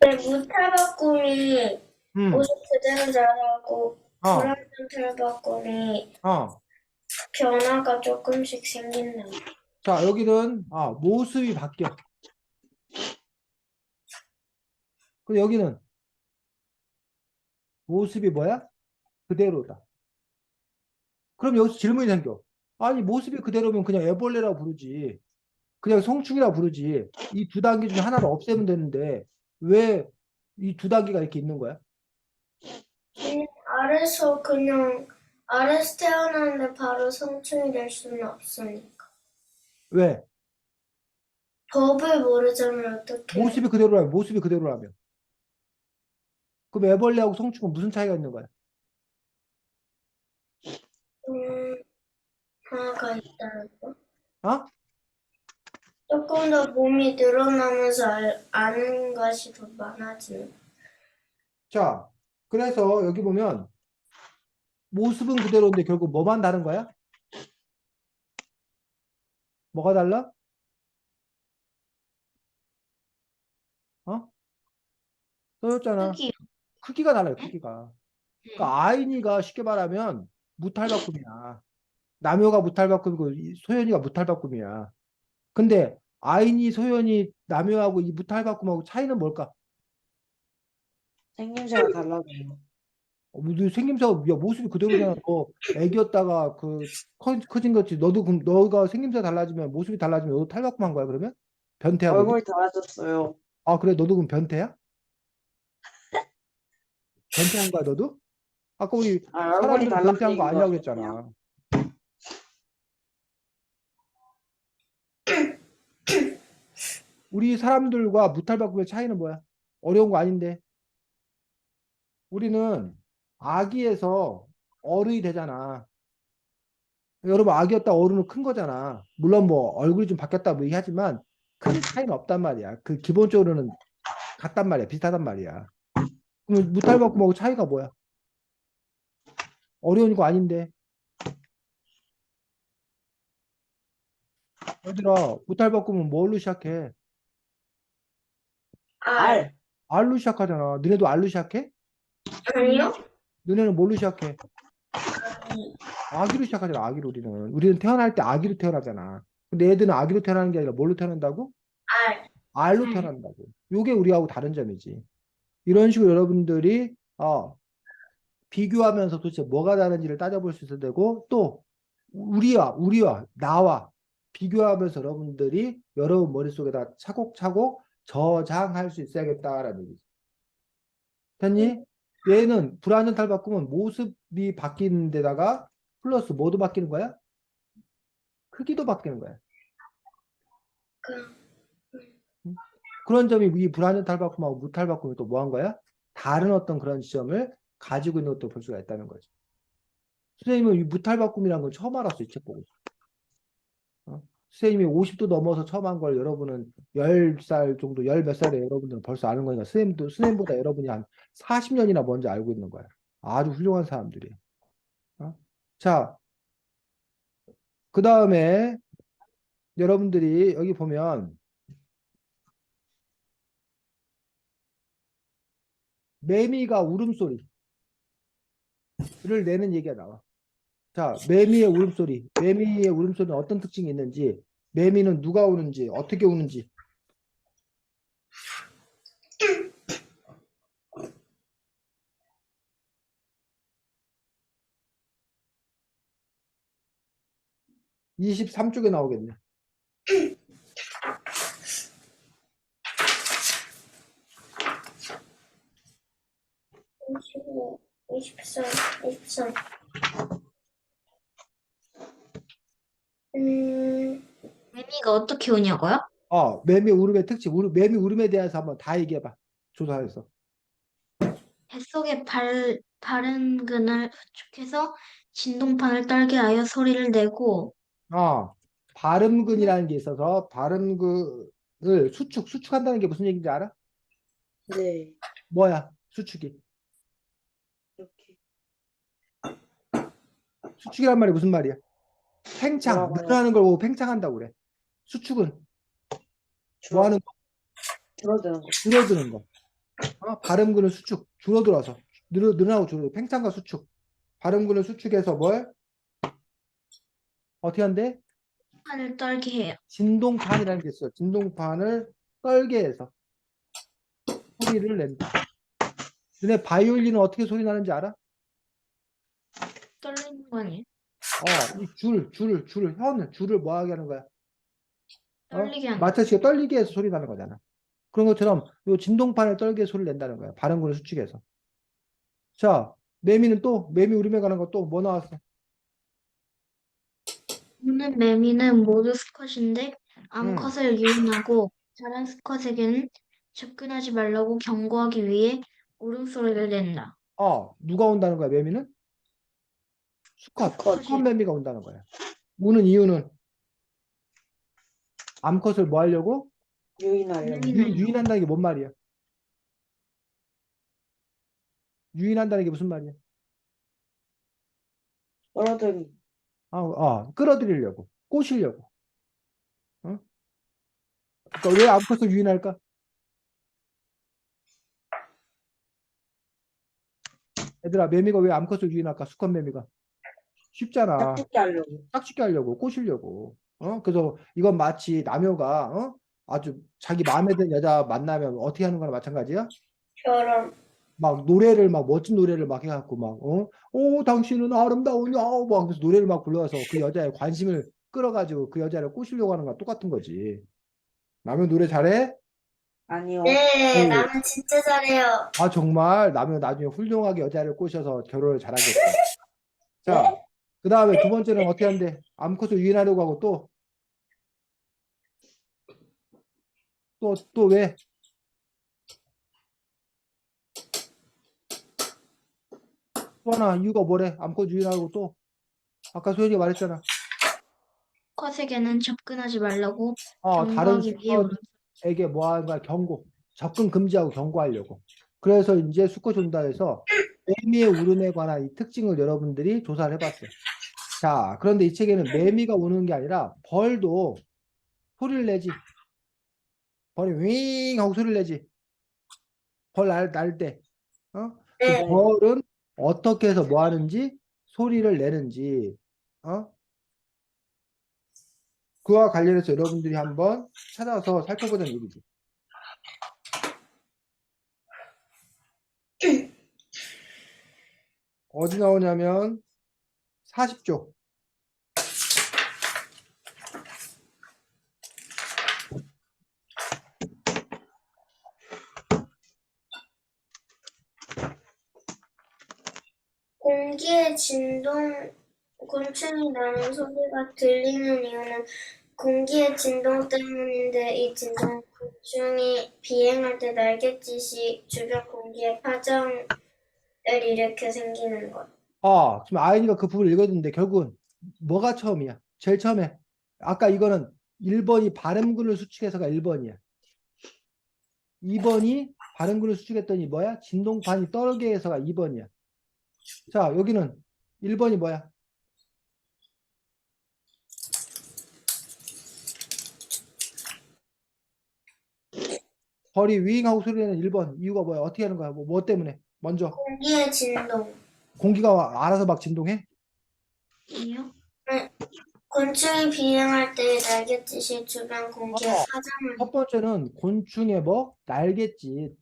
네, 무탈바꿈이 응, 모습 그대로 자라고 어, 불완전 탈바꿈이 어. 변화가 조금씩 생긴다. 자, 여기는 모습이 바뀌어. 그리고 여기는 모습이 뭐야? 그대로다. 그럼 여기서 질문이 생겨. 아니, 모습이 그대로면 그냥 애벌레라고 부르지. 그냥 성충이라고 부르지. 이 두 단계 중에 하나를 없애면 되는데, 왜 이 두 단계가 이렇게 있는 거야? 알에서 그냥 알에서 태어났는데 바로 성충이 될 수는 없으니까. 왜? 법을 모르자면 어떻게 모습이 그대로라면. 그럼 애벌레하고 성충은 무슨 차이가 있는 거야? 하나가 있다는 거? 어? 조금 더 몸이 늘어나면서 아는 것이 더 많아지는. 자, 그래서 여기 보면 모습은 그대로인데 결국 뭐만 다른 거야? 뭐가 달라? 어? 써줬잖아. 크기. 크기가 달라요, 네? 크기가. 그러니까 아이니가 쉽게 말하면 무탈바꿈이야. 남효가 무탈바꿈이고 소연이가 무탈바꿈이야. 근데 아이니, 소연이, 남효하고 이 무탈바꿈하고 차이는 뭘까? 생김새가 달라져요. 너 생김새가 야, 모습이 그대로잖아. 너 애기였다가 커진 거지. 너도 그럼 너가 생김새 달라지면 모습이 달라지면 너도 탈바꿈한 거야 그러면? 변태야 너도? 얼굴이 달라졌어요. 아 그래 너도 그럼 변태야? 변태한 거야 너도? 아까 우리 얼굴이 사람들은 변태한 거 달라진 아니라고 거거든요. 그랬잖아. 우리 사람들과 무탈바꿈의 차이는 뭐야? 어려운 거 아닌데. 우리는 아기에서 어른이 되잖아. 여러분 아기였다 어른은 큰 거잖아. 물론 뭐 얼굴이 좀 바뀌었다 뭐 얘기하지만 큰 차이는 없단 말이야. 그 기본적으로는 같단 말이야. 비슷하단 말이야. 그럼 무탈바꿈하고 차이가 뭐야? 어려운 거 아닌데. 얘들아 무탈바꿈은 뭘로 시작해? 알. 알로 시작하잖아. 너네도 알로 시작해? 아니요? 너네는 뭘로 시작해? 아기로 시작하잖아. 아기로 우리는 태어날 때 아기로 태어나잖아. 근데 애들은 아기로 태어나는 게 아니라 뭘로 태어난다고? 알. 알로 태어난다고. 요게 우리하고 다른 점이지. 이런 식으로 여러분들이 비교하면서 도대체 뭐가 다른지를 따져볼 수 있어야 되고 또 우리와 나와 비교하면서 여러분들이 여러분 머릿속에다 차곡차곡 저장할 수 있어야겠다라는 얘기지. 됐니? 얘는 불완전탈 바꾸면 모습이 바뀌는 데다가 플러스 뭐도 바뀌는 거야? 크기도 바뀌는 거야. 그, 그런 점이 이 불완전탈 바꿈하고 무탈 바꿈이 또 뭐 한 거야? 다른 어떤 그런 지점을 가지고 있는 것도 볼 수가 있다는 거지. 선생님은 이 무탈 바꿈이라는 건 처음 알았어, 이 책 보고. 선생님이 50도 넘어서 처음 한 걸 여러분은 10살 정도, 10 몇 살에 여러분들은 벌써 아는 거니까 선생님보다 여러분이 한 40년이나 먼저 알고 있는 거야. 아주 훌륭한 사람들이. 자, 그 다음에 여러분들이 여기 보면 매미가 울음소리를 내는 얘기가 나와. 자, 매미의 울음소리는 어떤 특징이 있는지, 매미는 누가 우는지, 어떻게 우는지. (23쪽에) 나오겠네. 25, 24, 23. 매미가 어떻게 우냐고요? 매미 울음의 특징, 매미 울음에 대해서 한번 다 얘기해봐. 조사해서. 뱃속의 발음근을 수축해서 진동판을 떨게 하여 소리를 내고 발음근이라는 게 있어서 발음근을 수축한다는 게 무슨 얘기인지 알아? 네. 뭐야? 수축이. 이렇게. 수축이란 말이 무슨 말이야? 팽창, 뭐라고요? 늘어나는 걸 보고 팽창한다고 그래. 수축은 뭐 하는 거? 줄어드는 거. 줄어드는 거. 발음근을 수축, 줄어들어서 늘어나고 줄어들고 팽창과 수축. 발음근을 수축해서 뭘? 어떻게 한대? 판을 떨게 해요. 진동판이라는 게 있어요. 진동판을 떨게 해서 소리를 낸다. 너네 바이올린은 어떻게 소리 나는지 알아? 떨리는 거 아니에요? 이 줄을 뭐 하게 하는 거야? 떨리게 하는 거. 마차씨가 떨리게 해서 소리 나는 거잖아. 그런 것처럼 요 진동판을 떨게 해서 소리를 낸다는 거야. 발음근을 수축해서. 자, 매미 울음에 관한 거 또 뭐 나왔어? 우는 매미는 모두 수컷인데 음. 암컷을 유인하고 다른 수컷에게는 접근하지 말라고 경고하기 위해 울음소리를 낸다. 누가 온다는 거야, 매미는? 수컷 수컷이. 매미가 온다는 거야. 우는 이유는 암컷을 뭐 하려고? 유인하려고. 유인한다는 게 뭔 말이야? 유인한다는 게 무슨 말이야? 떨어뜨리. 끌어들이려고, 꼬시려고. 그러니까 왜 암컷을 유인할까? 얘들아, 매미가 왜 암컷을 유인할까? 수컷 매미가. 쉽잖아. 짝짓기 하려고. 짝짓기 하려고, 꼬시려고. 그래서 이건 마치 남녀가 아주 자기 마음에 드는 여자 만나면 어떻게 하는 거나 마찬가지야? 저런. 막 멋진 노래를 막 해갖고 당신은 아름다우냐 막 그래서 노래를 막 불러서 그 여자의 관심을 끌어가지고 그 여자를 꼬시려고 하는 거랑 똑같은 거지. 남의 노래 잘해? 아니요. 네, 오. 나는 진짜 잘해요. 정말 남의 나중에 훌륭하게 여자를 꼬셔서 결혼을 잘하겠다. 자, 그 다음에 두 번째는 어떻게 한대? 암컷을 유인하려고 하고 또 왜? 또 하나 이유가 뭐래? 암컷 유인하고 또 아까 소연이가 말했잖아. 수컷에게는 접근하지 말라고 다른 경고하기 위해 수컷에게 뭐 하는 거야? 접근 금지하고 경고하려고. 그래서 이제 수컷 온다 해서 매미의 울음에 관한 이 특징을 여러분들이 조사를 해봤어요. 자, 그런데 이 책에는 매미가 우는 게 아니라 벌도 소리를 내지. 벌이 윙 하고 소리를 내지. 벌 날 때. 그 네. 벌은 어떻게 해서 뭐 하는지 소리를 내는지 그와 관련해서 여러분들이 한번 찾아서 살펴보자는 얘기지. 어디 나오냐면 40쪽. 공기의 진동, 곤충이 나는 소리가 들리는 이유는 공기의 진동 때문인데 이 진동은 곤충이 비행할 때 날갯짓이 주변 공기에 파장을 일으켜 생기는 것. 지금 아이니가 그 부분을 읽었는데 결국은 뭐가 처음이야? 제일 처음에 아까 이거는 1번이 발음근을 수축해서가 1번이야. 2번이 발음근을 수축했더니 뭐야? 진동판이 떨게 해서가 2번이야. 자, 여기는 1번이 뭐야? 벌이 윙하고 소리 내는 1번. 이유가 뭐야? 어떻게 하는 거야? 뭐 때문에? 먼저 공기의 진동. 공기가 알아서 막 진동해? 아니요? 곤충이 비행할 때 날갯짓이 주변 공기에 어, 파장을 첫 번째는 곤충의 뭐? 날갯짓.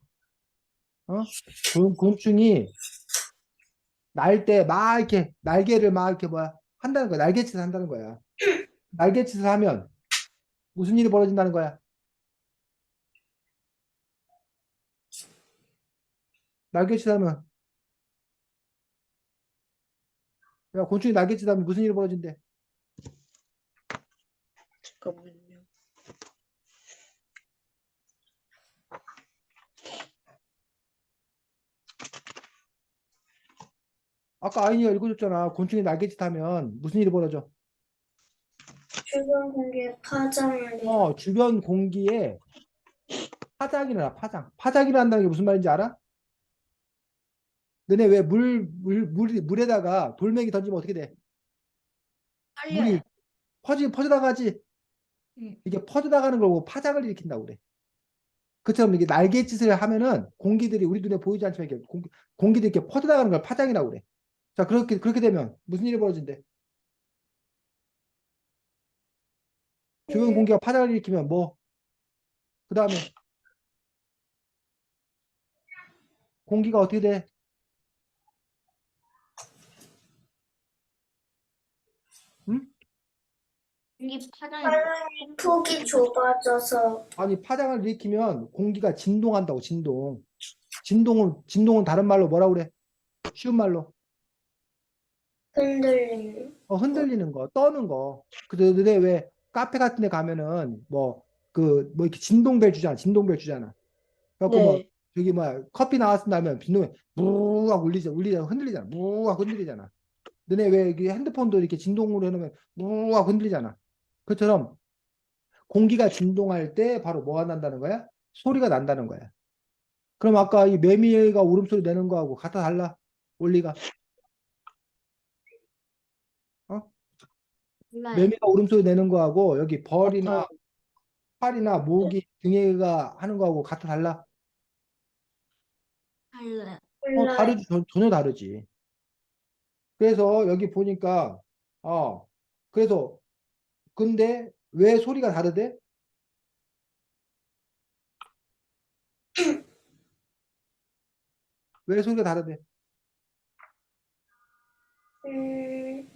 곤충이 날 때 막 이렇게 날개를 막 이렇게 뭐야? 한다는 거야. 날갯짓을 한다는 거야. 날갯짓을 하면 무슨 일이 벌어진다는 거야? 날갯짓 하면 야, 곤충이 날갯짓 하면 무슨 일이 벌어진대? 잠깐만요. 아까 아이니가 읽어줬잖아. 곤충이 날갯짓 하면 무슨 일이 벌어져? 주변 공기에 파장을 일으켜. 주변 공기에 파장이 나, 파장. 파장이 난다는 게 무슨 말인지 알아? 너네 왜 물에다가 돌멩이 던지면 어떻게 돼? 물이 퍼져나가지? 응. 이게 퍼져나가는 걸 보고 파장을 일으킨다고 그래. 그처럼 이게 날갯짓을 하면은 공기들이 우리 눈에 보이지 않지만 이렇게 공기들이 이렇게 퍼져나가는 걸 파장이라고 그래. 자, 그렇게 되면 무슨 일이 벌어진대? 주변 공기가 파장을 일으키면 뭐? 그 다음에 공기가 어떻게 돼? 응? 공기 파장이 파장의 폭이 좁아져서 아니, 파장을 일으키면 공기가 진동한다고, 진동. 진동은 다른 말로 뭐라고 그래? 쉬운 말로. 흔들리는 것. 흔들리는 거, 떠는 거. 근데 왜 카페 같은 데 가면은 뭐 이렇게 진동벨 주잖아. 진동벨 주잖아. 그래갖고 뭐 네. 저기 뭐야 커피 나왔으면 빈도에 무하고 울리잖아. 흔들리잖아. 무하고 흔들리잖아. 너네 왜 이게 핸드폰도 이렇게 진동으로 해놓으면 무하고 흔들리잖아. 그처럼 공기가 진동할 때 바로 뭐가 난다는 거야? 소리가 난다는 거야. 그럼 아까 이 매미가 울음소리 내는 거하고 같아 달라? 원리가? 어? 몰라요. 매미가 울음소리 내는 거하고 여기 벌이나 같아요. 팔이나 목이 등에가 하는 거하고 같아 달라? 달라요. 몰라요. 다르지. 전혀 다르지. 그래서 여기 보니까 그래서 근데 왜 소리가 다르대? 왜 소리가 다르대? 음,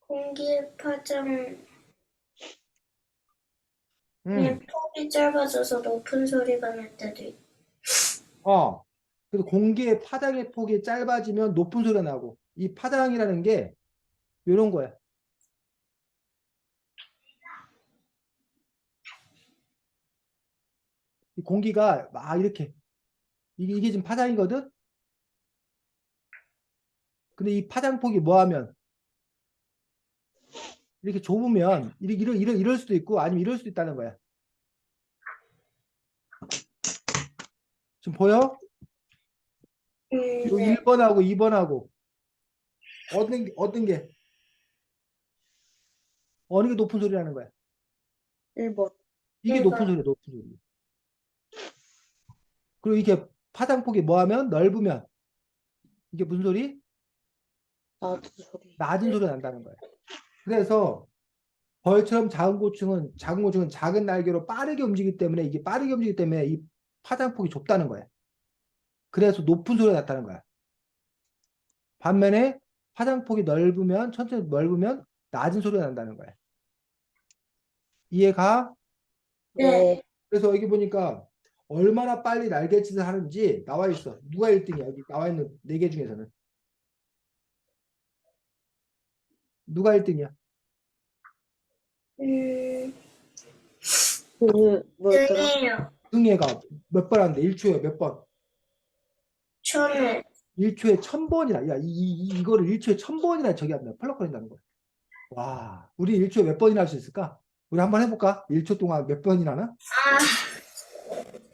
공기의 파장 그냥 음. 폭이 짧아져서 높은 소리가 날 때도 있고. 그래서 공기의 파장의 폭이 짧아지면 높은 소리가 나고 이 파장이라는 게 이런 거야. 이 공기가 막 이렇게 이게 지금 파장이거든. 근데 이 파장폭이 뭐하면 이렇게 좁으면 이럴 수도 있고 아니면 이럴 수도 있다는 거야. 지금 보여? 요 네. 1번하고 2번하고 어떤 게 어느 게 높은 소리라는 거야. 1번. 이게 높은 소리야, 높은 소리. 그리고 이게 파장폭이 뭐하면 넓으면 이게 무슨 소리? 나도 소리. 낮은 소리가 난다는 거야. 그래서 벌처럼 작은 곤충은 작은 날개로 빠르게 움직이기 때문에 이게 빠르게 움직이기 때문에 이 파장폭이 좁다는 거야. 그래서 높은 소리가 났다는 거야. 반면에 파장폭이 넓으면 천천히 넓으면 낮은 소리가 난다는 거야. 이해가? 네. 네. 그래서 여기 보니까 얼마나 빨리 날갯짓을 하는지 나와 있어. 누가 1등이야? 여기 나와 있는 4개 중에서는. 누가 1등이야? 뭐였더라? 등이에요. 응애가 몇 번 하는데 1초에 몇 번? 저는 1초에 1000번이나. 야, 이거를 1초에 1000번이나 저기 한다. 펄럭거린다는 거야. 와, 우리 1초에 몇 번이나 할 수 있을까? 우리 한번 해볼까? 1초 동안 몇 번이나 하나? 아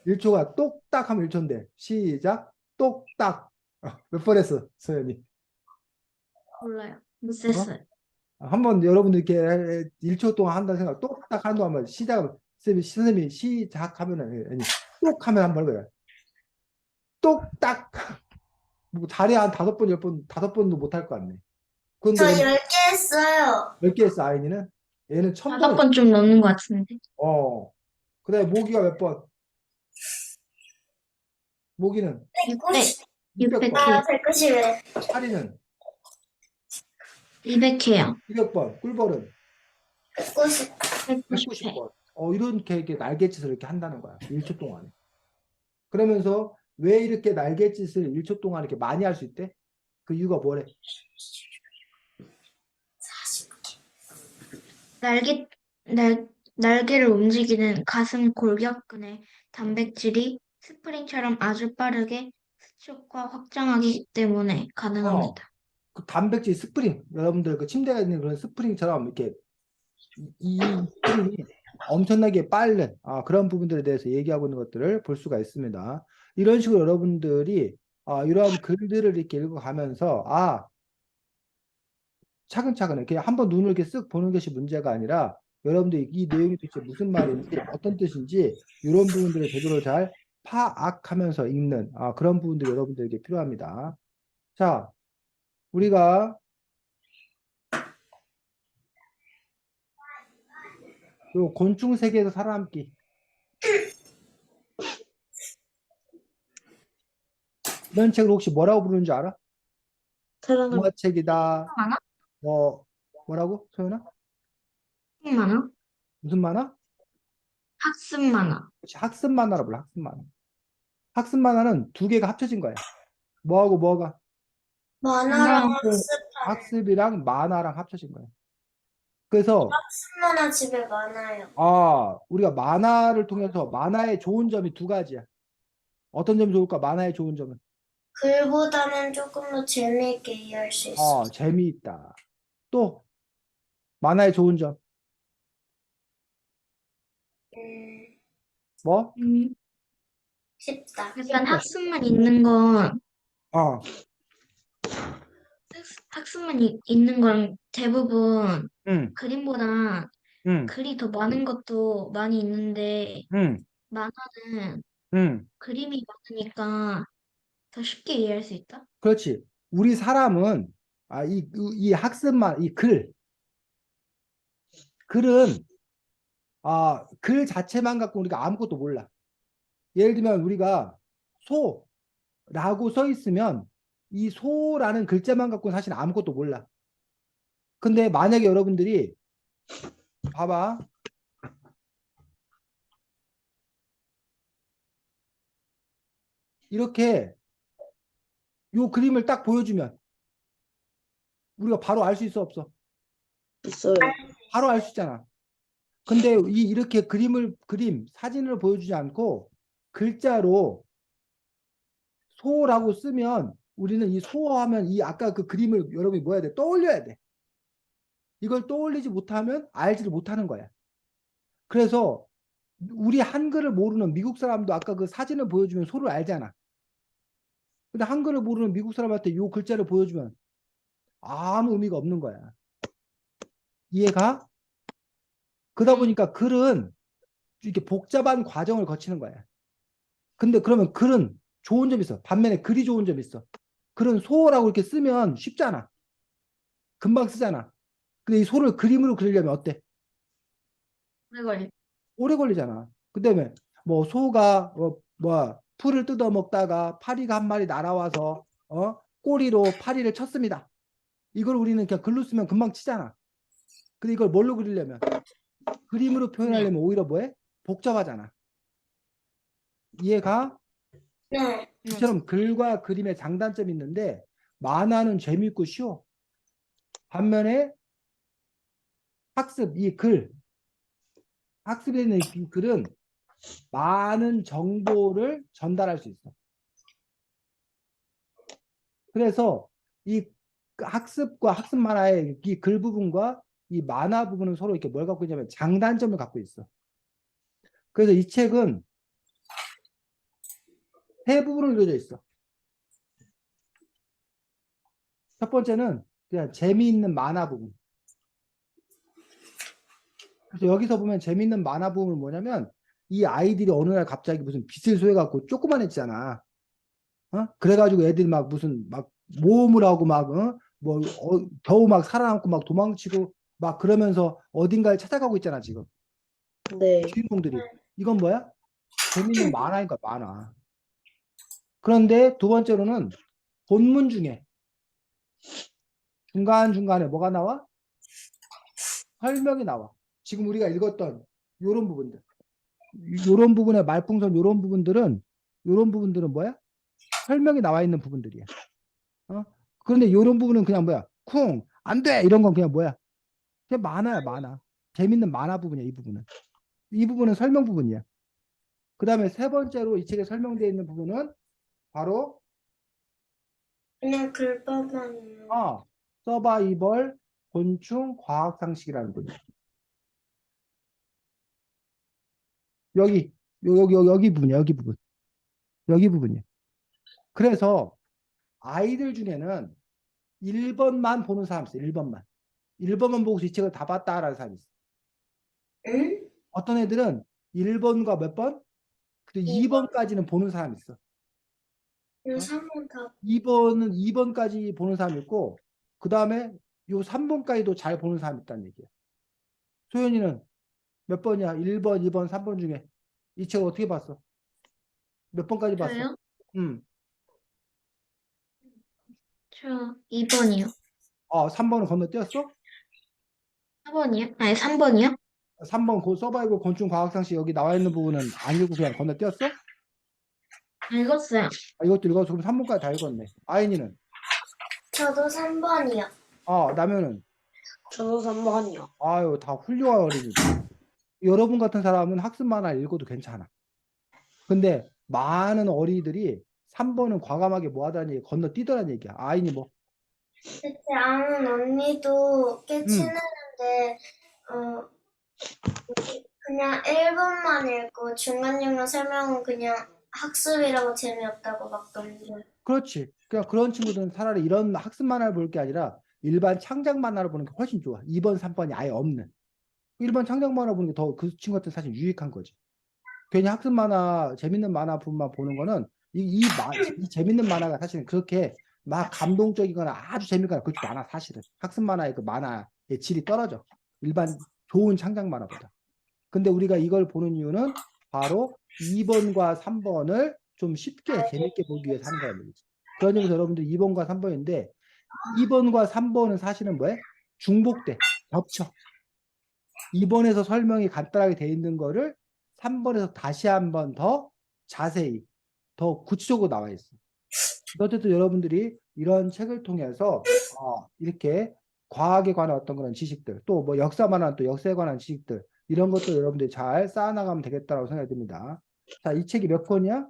1초가 똑딱 하면 1초인데. 시작. 똑딱. 몇 번 했어, 소연이? 몰라요. 못했어요. 한번 여러분들 이렇게 1초 동안 한다는 생각, 똑딱 하는 동안 시작, 선생님이 시작하면은, 아니, 똑 하면 한번 해봐요. 똑딱. 뭐, 달에 한 5번, 10번, 5번도 못 할 것 같네. 저 그런데 10개 했어요. 몇 개 했어, 아이니는? 얘는 1000번. 5번 좀 넘는 것 같은데. 그 다음에 모기가 몇 번? 모기는 190. 600번. 아 600회. 191. 파리는 200회요. 200번. 꿀벌은 190. 190회. 190번. 이렇게 날갯짓을 이렇게 한다는 거야. 1초 동안에. 그러면서 왜 이렇게 날갯짓을 1초 동안 이렇게 많이 할 수 있대? 그 이유가 뭐래? 날개를 움직이는 가슴 골격근의 단백질이 스프링처럼 아주 빠르게 수축과 확장하기 때문에 가능합니다. 그 단백질 스프링, 여러분들 그 침대에 있는 그런 스프링처럼 이렇게 이 스프링이 엄청나게 빠른 그런 부분들에 대해서 얘기하고 있는 것들을 볼 수가 있습니다. 이런 식으로 여러분들이 이러한 글들을 이렇게 읽어가면서 차근차근 이렇게 한번 눈을 이렇게 쓱 보는 것이 문제가 아니라 여러분들이 이 내용이 도대체 무슨 말인지 어떤 뜻인지 이런 부분들을 제대로 잘 파악하면서 읽는 그런 부분들이 여러분들에게 필요합니다. 자, 우리가 요 곤충 세계에서 살아남기 이런 책을 혹시 뭐라고 부르는 줄 알아? 사랑을 동화책이다. 만화? 뭐라고? 소연아? 학습 만화? 무슨 만화? 학습 만화. 그렇지, 학습 만화라 불러. 학습 만화. 학습 만화는 두 개가 합쳐진 거야. 뭐하고 뭐가? 만화랑 만화하고 학습이랑 만화랑 합쳐진 거야. 그래서 만화 집에 많아요. 우리가 만화를 통해서 만화의 좋은 점이 두 가지야. 어떤 점이 좋을까? 만화의 좋은 점은 글보다는 조금 더 재미있게 이해할 수 있어요. 재미있다. 또 만화의 좋은 점 뭐? 쉽다. 약간 학습만 있는 건 어, 있는 건 대부분 응, 그림보다 응, 글이 더 많은 것도 많이 있는데 응, 만화는 응. 그림이 많으니까 더 쉽게 이해할 수 있다. 그렇지. 우리 사람은 이 학습만 글은 글 자체만 갖고 우리가 아무것도 몰라. 예를 들면 우리가 소라고 써 있으면 이 소라는 글자만 갖고 사실 아무것도 몰라. 근데 만약에 여러분들이 봐봐. 이렇게 요 그림을 딱 보여주면 우리가 바로 알 수 있어 없어? 있어요. 바로 알 수 있잖아. 근데 이렇게 사진을 보여주지 않고 글자로 소라고 쓰면 우리는 이 소하면 이 아까 그 그림을 여러분이 뭐 해야 돼? 떠올려야 돼. 이걸 떠올리지 못하면 알지를 못하는 거야. 그래서 우리 한글을 모르는 미국 사람도 아까 그 사진을 보여주면 소를 알잖아. 근데 한글을 모르는 미국 사람한테 이 글자를 보여주면 아무 의미가 없는 거야. 이해가? 그러다 보니까 글은 이렇게 복잡한 과정을 거치는 거야. 근데 그러면 글은 좋은 점이 있어. 반면에 글이 좋은 점이 있어. 글은 소라고 이렇게 쓰면 쉽잖아. 금방 쓰잖아. 근데 이 소를 그림으로 그리려면 어때? 오래 걸려. 오래 걸리잖아. 그다음에 뭐 소가 풀을 뜯어 먹다가 파리가 한 마리 날아와서 꼬리로 파리를 쳤습니다. 이걸 우리는 그냥 글로 쓰면 금방 치잖아. 근데 이걸 뭘로 그리려면 그림으로 표현하려면 오히려 뭐해? 복잡하잖아. 이해가? 네. 이처럼 글과 그림의 장단점이 있는데 만화는 재미있고 쉬워. 반면에 학습, 이 글, 학습에 있는 이 글은 많은 정보를 전달할 수 있어. 그래서 이 학습과 학습 만화의 이 글 부분과 이 만화 부분은 서로 이렇게 뭘 갖고 있냐면 장단점을 갖고 있어. 그래서 이 책은 세 부분으로 이루어져 있어. 첫 번째는 그냥 재미있는 만화 부분. 그래서 여기서 보면 재미있는 만화 부분은 뭐냐면 이 아이들이 어느 날 갑자기 무슨 빚을 소해갖고 조그만했잖아. 그래가지고 애들이 막 무슨 막 모험을 하고 막 겨우 막 살아남고 막 도망치고 막 그러면서 어딘가를 찾아가고 있잖아 지금 네. 주인공들이. 이건 뭐야? 재밌는 만화니까 만화. 그런데 두 번째로는 본문 중에 중간중간에 뭐가 나와? 설명이 나와. 지금 우리가 읽었던 요런 부분들. 요런 부분의 말풍선 요런 부분들은 뭐야? 설명이 나와 있는 부분들이야. 그런데 요런 부분은 그냥 뭐야? 쿵, 안 돼! 이런 건 그냥 뭐야? 그냥 만화야, 만화. 재밌는 만화 부분이야, 이 부분은. 이 부분은 설명 부분이야. 그 다음에 세 번째로 이 책에 설명되어 있는 부분은 바로 그냥 글밥만. 서바이벌 곤충 과학 상식이라는 부분. 여기 부분이야, 여기 부분. 여기 부분이야. 그래서 아이들 중에는 1번만 보는 사람 있어, 1번만. 1번만 보고서 이 책을 다 봤다라는 사람이 있어. 응? 어떤 애들은 1번과 몇 번? 그리고 2번까지는 보는 사람이 있어. 요 3번 다. 2번까지 보는 사람이 있고, 그 다음에 요 3번까지도 잘 보는 사람이 있다는 얘기야. 소연이는 몇 번이야? 1번, 2번, 3번 중에. 이 책 어떻게 봤어? 몇 번까지 봤어? 저요? 응. 저 2번이요. 3번은 건너뛰었어? 4번이요? 아니, 3번이요? 3번 서바이벌 곤충 과학상식 여기 나와 있는 부분은 안 읽고 그냥 건너뛰었어? 읽었어요. 이것도 읽어서 그럼 3번까지 다 읽었네. 아인이는? 저도 3번이요. 라면은? 저도 3번이요. 아유, 다 훌륭한 어린이지. 여러분 같은 사람은 학습 만화 읽어도 괜찮아. 근데 많은 어린이들이 3번은 과감하게 뭐 하다니 건너뛰더란 얘기야. 아인이 뭐? 제 아는 언니도 꽤 음. 친했는데, 그냥 1번만 읽고 중간중간 설명은 그냥 학습이라고 재미없다고 막 넘겨요. 그렇지. 그냥 그런 친구들은 차라리 이런 학습 만화를 볼 게 아니라 일반 창작 만화를 보는 게 훨씬 좋아. 2번, 3번이 아예 없는. 일반 창작 만화 보는 게 더 그 친구한테 사실 유익한 거지. 괜히 학습 만화, 재밌는 만화 부분만 보는 거는 이 재밌는 만화가 사실은 그렇게 막 감동적이거나 아주 재밌거나 그렇지도 않아, 사실은. 학습 만화의 그 만화의 질이 떨어져. 일반 좋은 창작 만화보다. 근데 우리가 이걸 보는 이유는 바로 2번과 3번을 좀 쉽게 재밌게 보기 위해서 하는 거란 얘기지. 그런 점에서 여러분들 2번과 3번인데 2번과 3번은 사실은 뭐예요? 중복돼. 겹쳐. 2번에서 설명이 간단하게 돼 있는 거를 3번에서 다시 한번 더 자세히, 더 구체적으로 나와 있어. 어쨌든 여러분들이 이런 책을 통해서 이렇게 과학에 관한 어떤 그런 지식들, 또 뭐 역사만 한 또 역사에 관한 지식들, 이런 것도 여러분들이 잘 쌓아나가면 되겠다고 생각이 듭니다. 자, 이 책이 몇 권이야?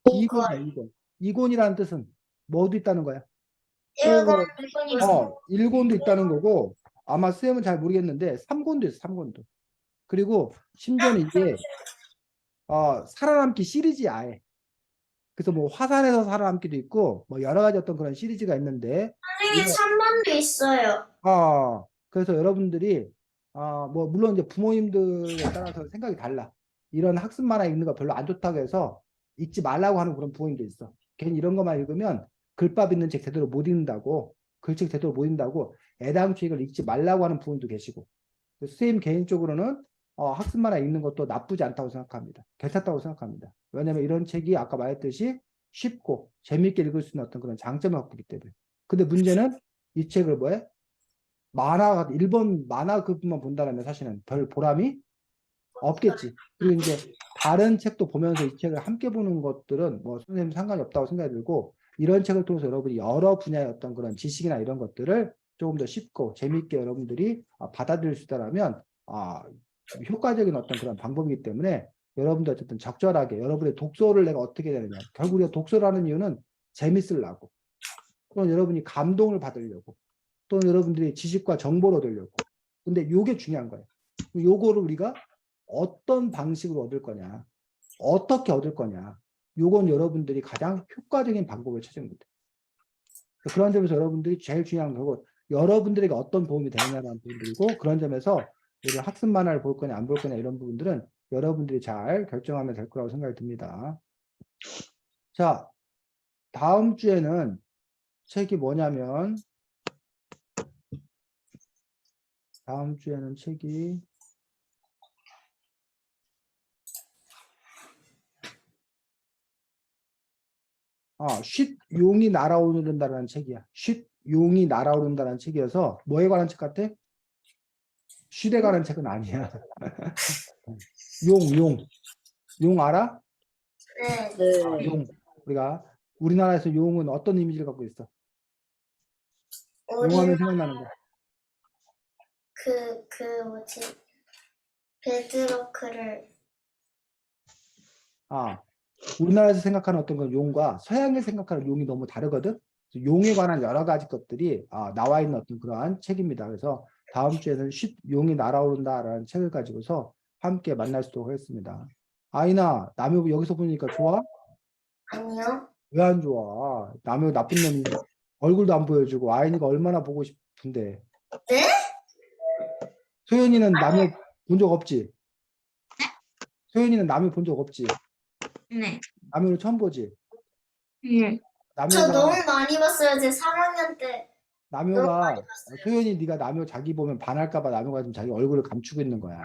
2권이야, 2권. 2권이라는 뜻은 뭐도 있다는 거야? 1권, 1권도 있다는 거고, 아마 쌤은 잘 모르겠는데 3권도 있어, 3권도. 그리고 심지어는 이게 살아남기 시리즈야, 아예. 그래서 뭐 화산에서 살아남기도 있고 뭐 여러 가지 어떤 그런 시리즈가 있는데 선생님 3번도 있어요. 그래서 여러분들이 뭐 물론 이제 부모님들에 따라서 생각이 달라. 이런 학습 만화 읽는 거 별로 안 좋다고 해서 읽지 말라고 하는 그런 부모님도 있어. 괜히 이런 것만 읽으면 글밥 있는 책 제대로 못 읽는다고, 글책 제대로 못 읽는다고 애당초 이걸 읽지 말라고 하는 부모님도 계시고. 선생님 개인적으로는 학습 만화 읽는 것도 나쁘지 않다고 생각합니다. 괜찮다고 생각합니다. 왜냐하면 이런 책이 아까 말했듯이 쉽고 재미있게 읽을 수 있는 어떤 그런 장점을 갖고 있기 때문에. 근데 문제는 이 책을 뭐해? 만화가 일본 만화 그것만 본다면 사실은 별 보람이 없겠지. 그리고 이제 다른 책도 보면서 이 책을 함께 보는 것들은 뭐 선생님 상관이 없다고 생각이 들고, 이런 책을 통해서 여러분이 여러 분야의 어떤 그런 지식이나 이런 것들을 조금 더 쉽고 재미있게 여러분들이 받아들일 수 있다면 효과적인 어떤 그런 방법이기 때문에 여러분들 어쨌든 적절하게 여러분의 독서를 내가 어떻게 해야 되느냐. 결국 우리가 독서를 하는 이유는 재밌으려고 또는 여러분이 감동을 받으려고 또는 여러분들이 지식과 정보를 얻으려고. 근데 요게 중요한 거예요. 요거를 우리가 어떤 방식으로 얻을 거냐, 어떻게 얻을 거냐, 요건 여러분들이 가장 효과적인 방법을 찾은 겁니다. 그런 점에서 여러분들이 제일 중요한 거고, 여러분들에게 어떤 도움이 되느냐라는 부분들이고, 그런 점에서 우리 학습 만화를 볼 거냐 안 볼 거냐 이런 부분들은 여러분들이 잘 결정하면 될 거라고 생각이 듭니다. 자, 다음 주에는 책이 뭐냐면 다음 주에는 책이 쉿 용이 날아오른다라는 책이야. 쉿 용이 날아오른다라는 책이어서 뭐에 관한 책 같아? 쉿에 관한 책은 아니야. 용 알아? 네. 네. 용. 우리가 우리나라에서 용은 어떤 이미지를 갖고 있어? 우리 용하면 생각나는 거. 뭐지? 베드로크를 우리나라에서 생각하는 어떤 건 용과 서양에 생각하는 용이 너무 다르거든. 그래서 용에 관한 여러 가지 것들이 나와 있는 어떤 그러한 책입니다. 그래서 다음 주에는 쉿 용이 날아오른다라는 책을 가지고서 함께 만날 수 있도록 하겠습니다. 아이나 남효 여기서 보니까 좋아? 아니요. 왜 안 좋아? 남효 나쁜 놈이 얼굴도 안 보여주고 아이니가 얼마나 보고 싶은데. 네? 소연이는 남효 본 적 없지? 소연이는 남효 본 적 없지? 네. 남효를 처음 보지? 저 너무 남효가 많이 봤어요. 제 3학년 때. 너무 많이 남효가 봤어요. 소연이 네가 남효 자기 보면 반할까봐 남효가 지금 자기 얼굴을 감추고 있는 거야.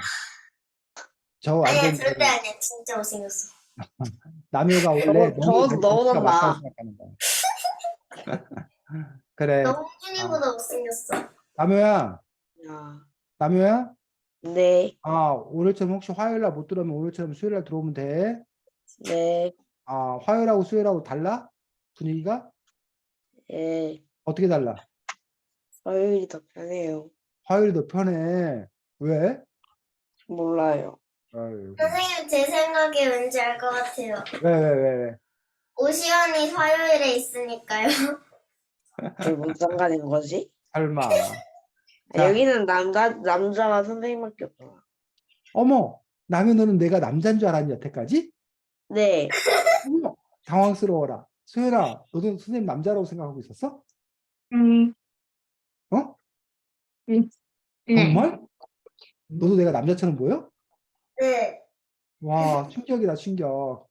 저 아니야, 완전 절대 아니야. 진짜 못생겼어. 남효가 원래 저 너무 너보다 가 맞다고 나. 생각하는 거야. 그래, 너 홍준이보다 못생겼어. 남효야, 야. 남효야. 네. 오늘처럼 혹시 화요일 날 못 들어오면 오늘처럼 수요일 날 들어오면 돼. 네. 화요일하고 수요일하고 달라? 분위기가? 네. 어떻게 달라? 화요일이 더 편해요. 화요일이 더 편해. 왜? 몰라요. 아이고. 선생님, 제 생각에 왠지 알 것 같아요. 왜? 오시연이 화요일에 있으니까요. 그게 무슨 상관인 거지? 설마. 자, 여기는 남자가 선생님밖에 없잖아. 어머, 남효 너는 내가 남자인 줄 알았니, 여태까지? 네. 어머, 당황스러워라. 소연아, 너도 선생님 남자라고 생각하고 있었어? 어? 네. 정말? 너도 내가 남자처럼 보여? 네. 와, 충격이다, 충격.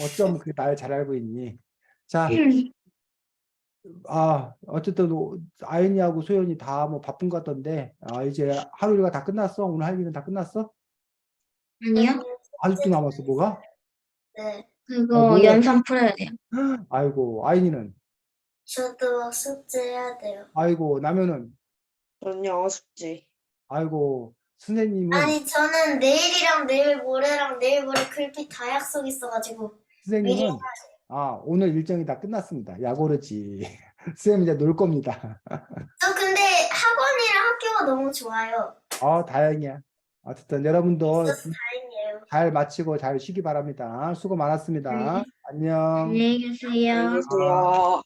어쩜 그렇게 날 잘 알고 있니? 자, 어쨌든 아연이하고 소연이 다 뭐 바쁜 것 같던데, 이제 하루 일과 다 끝났어? 오늘 할 일은 다 끝났어? 아니요. 아직도 남았어, 뭐가? 네. 그거 뭐야? 연산 풀어야 돼요. 아이고, 아연이는? 저도 숙제해야 돼요. 아이고, 남현은? 전 영어 숙제. 아이고, 선생님은? 아니, 저는 내일이랑 내일 모레랑 내일 모레 글피 다 약속 있어가지고 미리 선생님은? 오늘 일정이 다 끝났습니다. 야고르지. 선생님 이제 놀 겁니다. 저 근데 학원이랑 학교가 너무 좋아요. 다행이야. 어쨌든 여러분도 진짜 다행이에요. 잘 마치고 잘 쉬기 바랍니다. 수고 많았습니다. 네. 안녕. 안녕히 계세요. 안녕히 계세요.